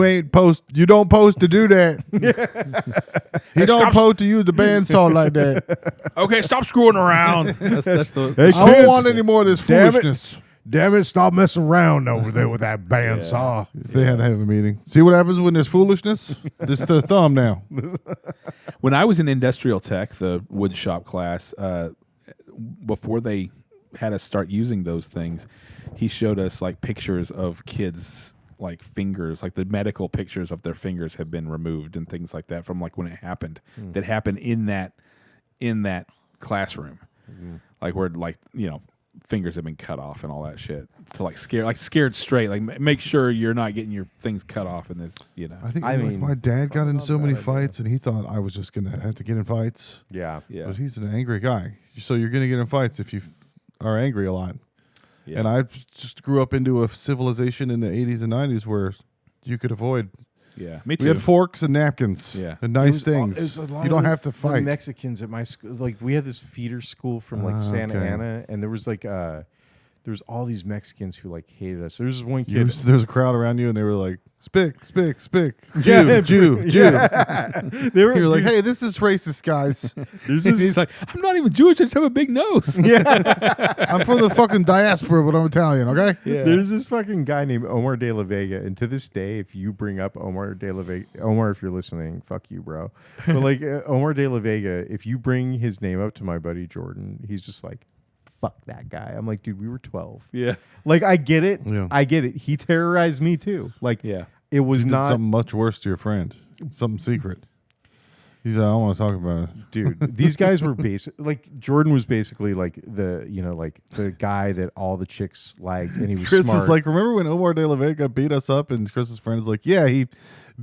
don't post to do that. He don't post to use the bandsaw like that. Okay, stop screwing around. That's the Hey, I don't kids, want any more of this damn it. foolishness. Damn it, stop messing around over there with that bandsaw. They had to have a meeting. See what happens when there's foolishness? This the thumb now. When I was in industrial tech, the wood shop class, before they had us start using those things, he showed us like pictures of kids, like fingers, like the medical pictures of their fingers have been removed and things like that from like when it happened. That happened in that classroom, like where fingers have been cut off and all that shit to scared straight, like make sure you're not getting your things cut off in this, I think I mean, my dad got in not so a many bad idea. fights, and he thought I was just gonna have to get in fights. Yeah. yeah, But he's an angry guy, so you're gonna get in fights if you are angry a lot. yeah. And I just grew up into a civilization in the 80s and 90s where you could avoid. yeah, me too. We had forks and napkins. Yeah. And nice things. You don't have to The fight. Mexicans at my school, like we had this feeder school from like Santa okay. Ana, and there was like there was all these Mexicans who like hated us. There was this one kid. There's a crowd around you, and they were like, "Spick, spick, spick, Yeah, Jew, Jew, Jew." Yeah. They were You're like, dude, "Hey, this is racist, guys. there's And this, he's like, I'm not even Jewish. I just have a big nose. I'm from the fucking diaspora, but I'm Italian, okay?" Yeah. There's this fucking guy named Omar de la Vega, and to this day, if you bring up Omar de la Vega, Omar, if you're listening, fuck you, bro. But like Omar de la Vega, if you bring his name up to my buddy Jordan, he's just like, fuck that guy. I'm like, dude, we were 12. Yeah. Like, I get it. Yeah. I get it. He terrorized me too. Like, Yeah. it was Did not, something much worse to your friend. Something secret. He's like, "I don't want to talk about it." dude. These guys were like Jordan was basically like the guy that all the chicks liked, and he was Chris smart. is like, "Remember when Omar de la Vega beat us up?" And Chris's friend is like, "Yeah, he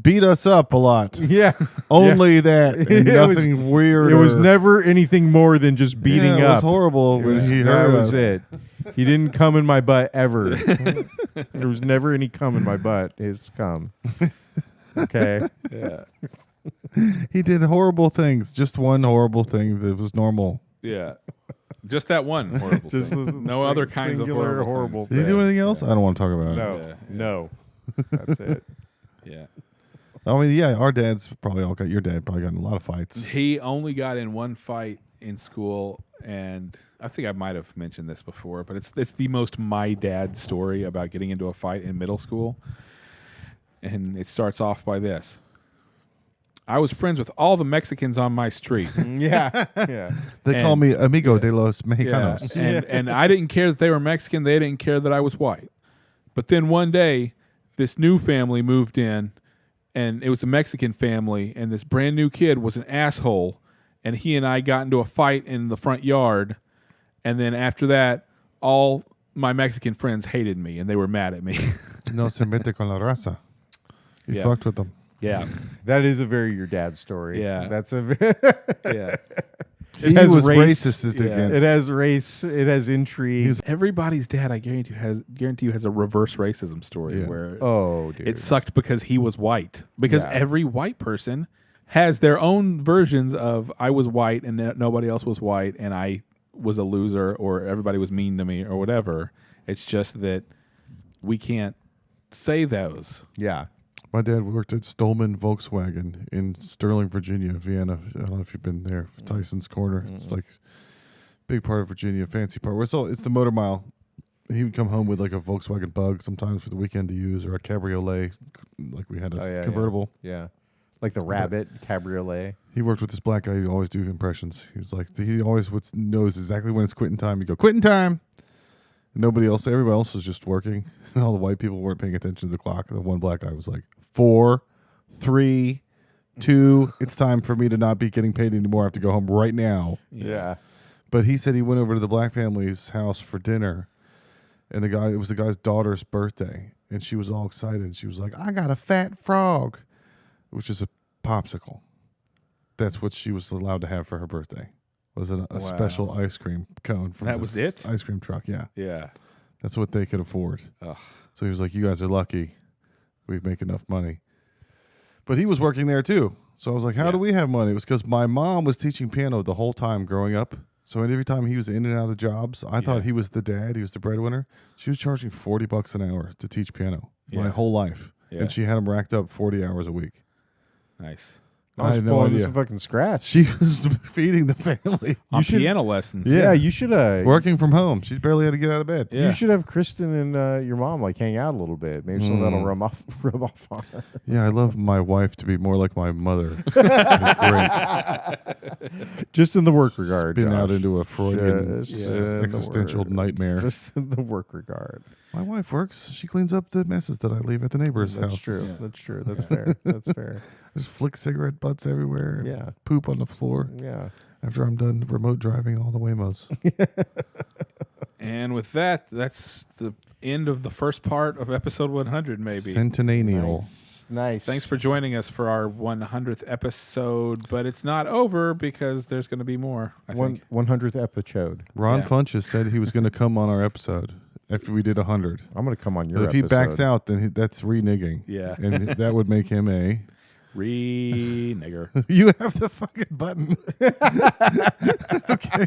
beat us up a lot. yeah, Only that, and It was- nothing weird. it was never anything more than just beating It up. was horrible when he that hurt was us. it. He didn't come in my butt ever. There was never any cum in my butt. It's cum. Okay. Yeah. He did horrible things. Just one horrible thing that was normal. Yeah. Just that one horrible Just thing. the No other kinds of singular horrible, horrible things. Did he do Yeah. anything else? I don't want to talk about it. No. Yeah. No. That's it. Yeah. I mean, yeah, our dads probably all got. Your dad probably got in a lot of fights. He only got in one fight in school, and I think I might have mentioned this before, but it's the most my dad story about getting into a fight in middle school. And it starts off by this. I was friends with all the Mexicans on my street. Yeah. Yeah. They call And- me Amigo yeah. de los Yeah, Mexicanos. and I didn't care that they were Mexican. They didn't care that I was white. But then one day, this new family moved in, and it was a Mexican family, and this brand new kid was an asshole, and he and I got into a fight in the front yard, and then after that, all my Mexican friends hated me, and they were mad at me. No se mete con la raza. You Yeah. fucked with them. Yeah, That is a very your dad story. Yeah. That's a yeah. He has was race. racist Yeah. against. it has race, it has intrigue. He's- Everybody's dad, I guarantee you, has a reverse racism story Yeah. where Oh, dude. it sucked because he was white. Because Yeah. every white person has their own versions of I was white and nobody else was white and I was a loser or everybody was mean to me or whatever. It's just that we can't say those. yeah. My dad worked at Stolman Volkswagen in Sterling, Virginia, Vienna. I don't know if you've been there. Tyson's Corner. It's like big part of Virginia, fancy part. It's the motor mile. He would come home with like a Volkswagen Bug sometimes for the weekend to use, or a cabriolet, like we had a convertible. Yeah. Like the Rabbit cabriolet. He worked with this black guy who always do impressions. He was like, he always knows exactly when it's quitting time. He'd go, quitting time. And nobody else, everybody else was just working. And all the white people weren't paying attention to the clock. And the one black guy was like, 4, 3, 2. It's time for me to not be getting paid anymore. I have to go home right now. Yeah. But he said he went over to the black family's house for dinner. And it was the guy's daughter's birthday. And she was all excited. And she was like, I got a fat frog, which is a popsicle. That's what she was allowed to have for her birthday. Was a special ice cream cone from That was it? Ice cream truck, yeah. Yeah. That's what they could afford. Ugh. So he was like, you guys are lucky. We make enough money. But he was working there too. So I was like, how do we have money? It was because my mom was teaching piano the whole time growing up. So every time he was in and out of jobs, I thought he was the dad. He was the breadwinner. She was charging $40 an hour to teach piano my whole life. Yeah. And she had him racked up 40 hours a week. Nice. I had no idea. Some fucking scratch. She was feeding the family. On piano lessons. Yeah, you should Working from home. She barely had to get out of bed. Yeah. You should have Kristen and your mom like hang out a little bit. Maybe some of that'll rub off on her. Yeah, I love my wife to be more like my mother. Great. Just in the work regard. Spin Josh. out into a Freudian Just in the existential work. nightmare. Just in the work regard. My wife works. She cleans up the messes that I leave at the neighbor's That's house. true. Yeah. That's true. That's fair. That's fair. Just flick cigarette butts everywhere. And Yeah. poop on the floor. Yeah. After I'm done remote driving all the Waymos. And with that, that's the end of the first part of episode 100, maybe. Centennial. Nice. Thanks for joining us for our 100th episode, but it's not over because there's going to be more, I think. 100th episode. Ron Yeah. Funches said he was going to come on our episode after we did 100. I'm going to come on your But if he episode. backs out, then that's reneging. Yeah. And that would make him a... Nigger. You have the fucking button. Okay.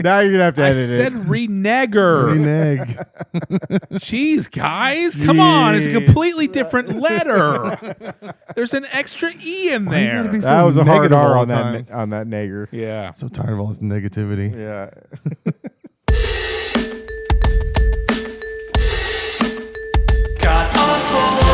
Now you're going to have to I edit said renegger. Renege. Jeez, guys. Come on. It's a completely different letter. There's an extra E in Why you gotta there. be That so was a hard negative R all on the that time? on that nagger. Yeah. So tired of all this negativity. Yeah. God awful.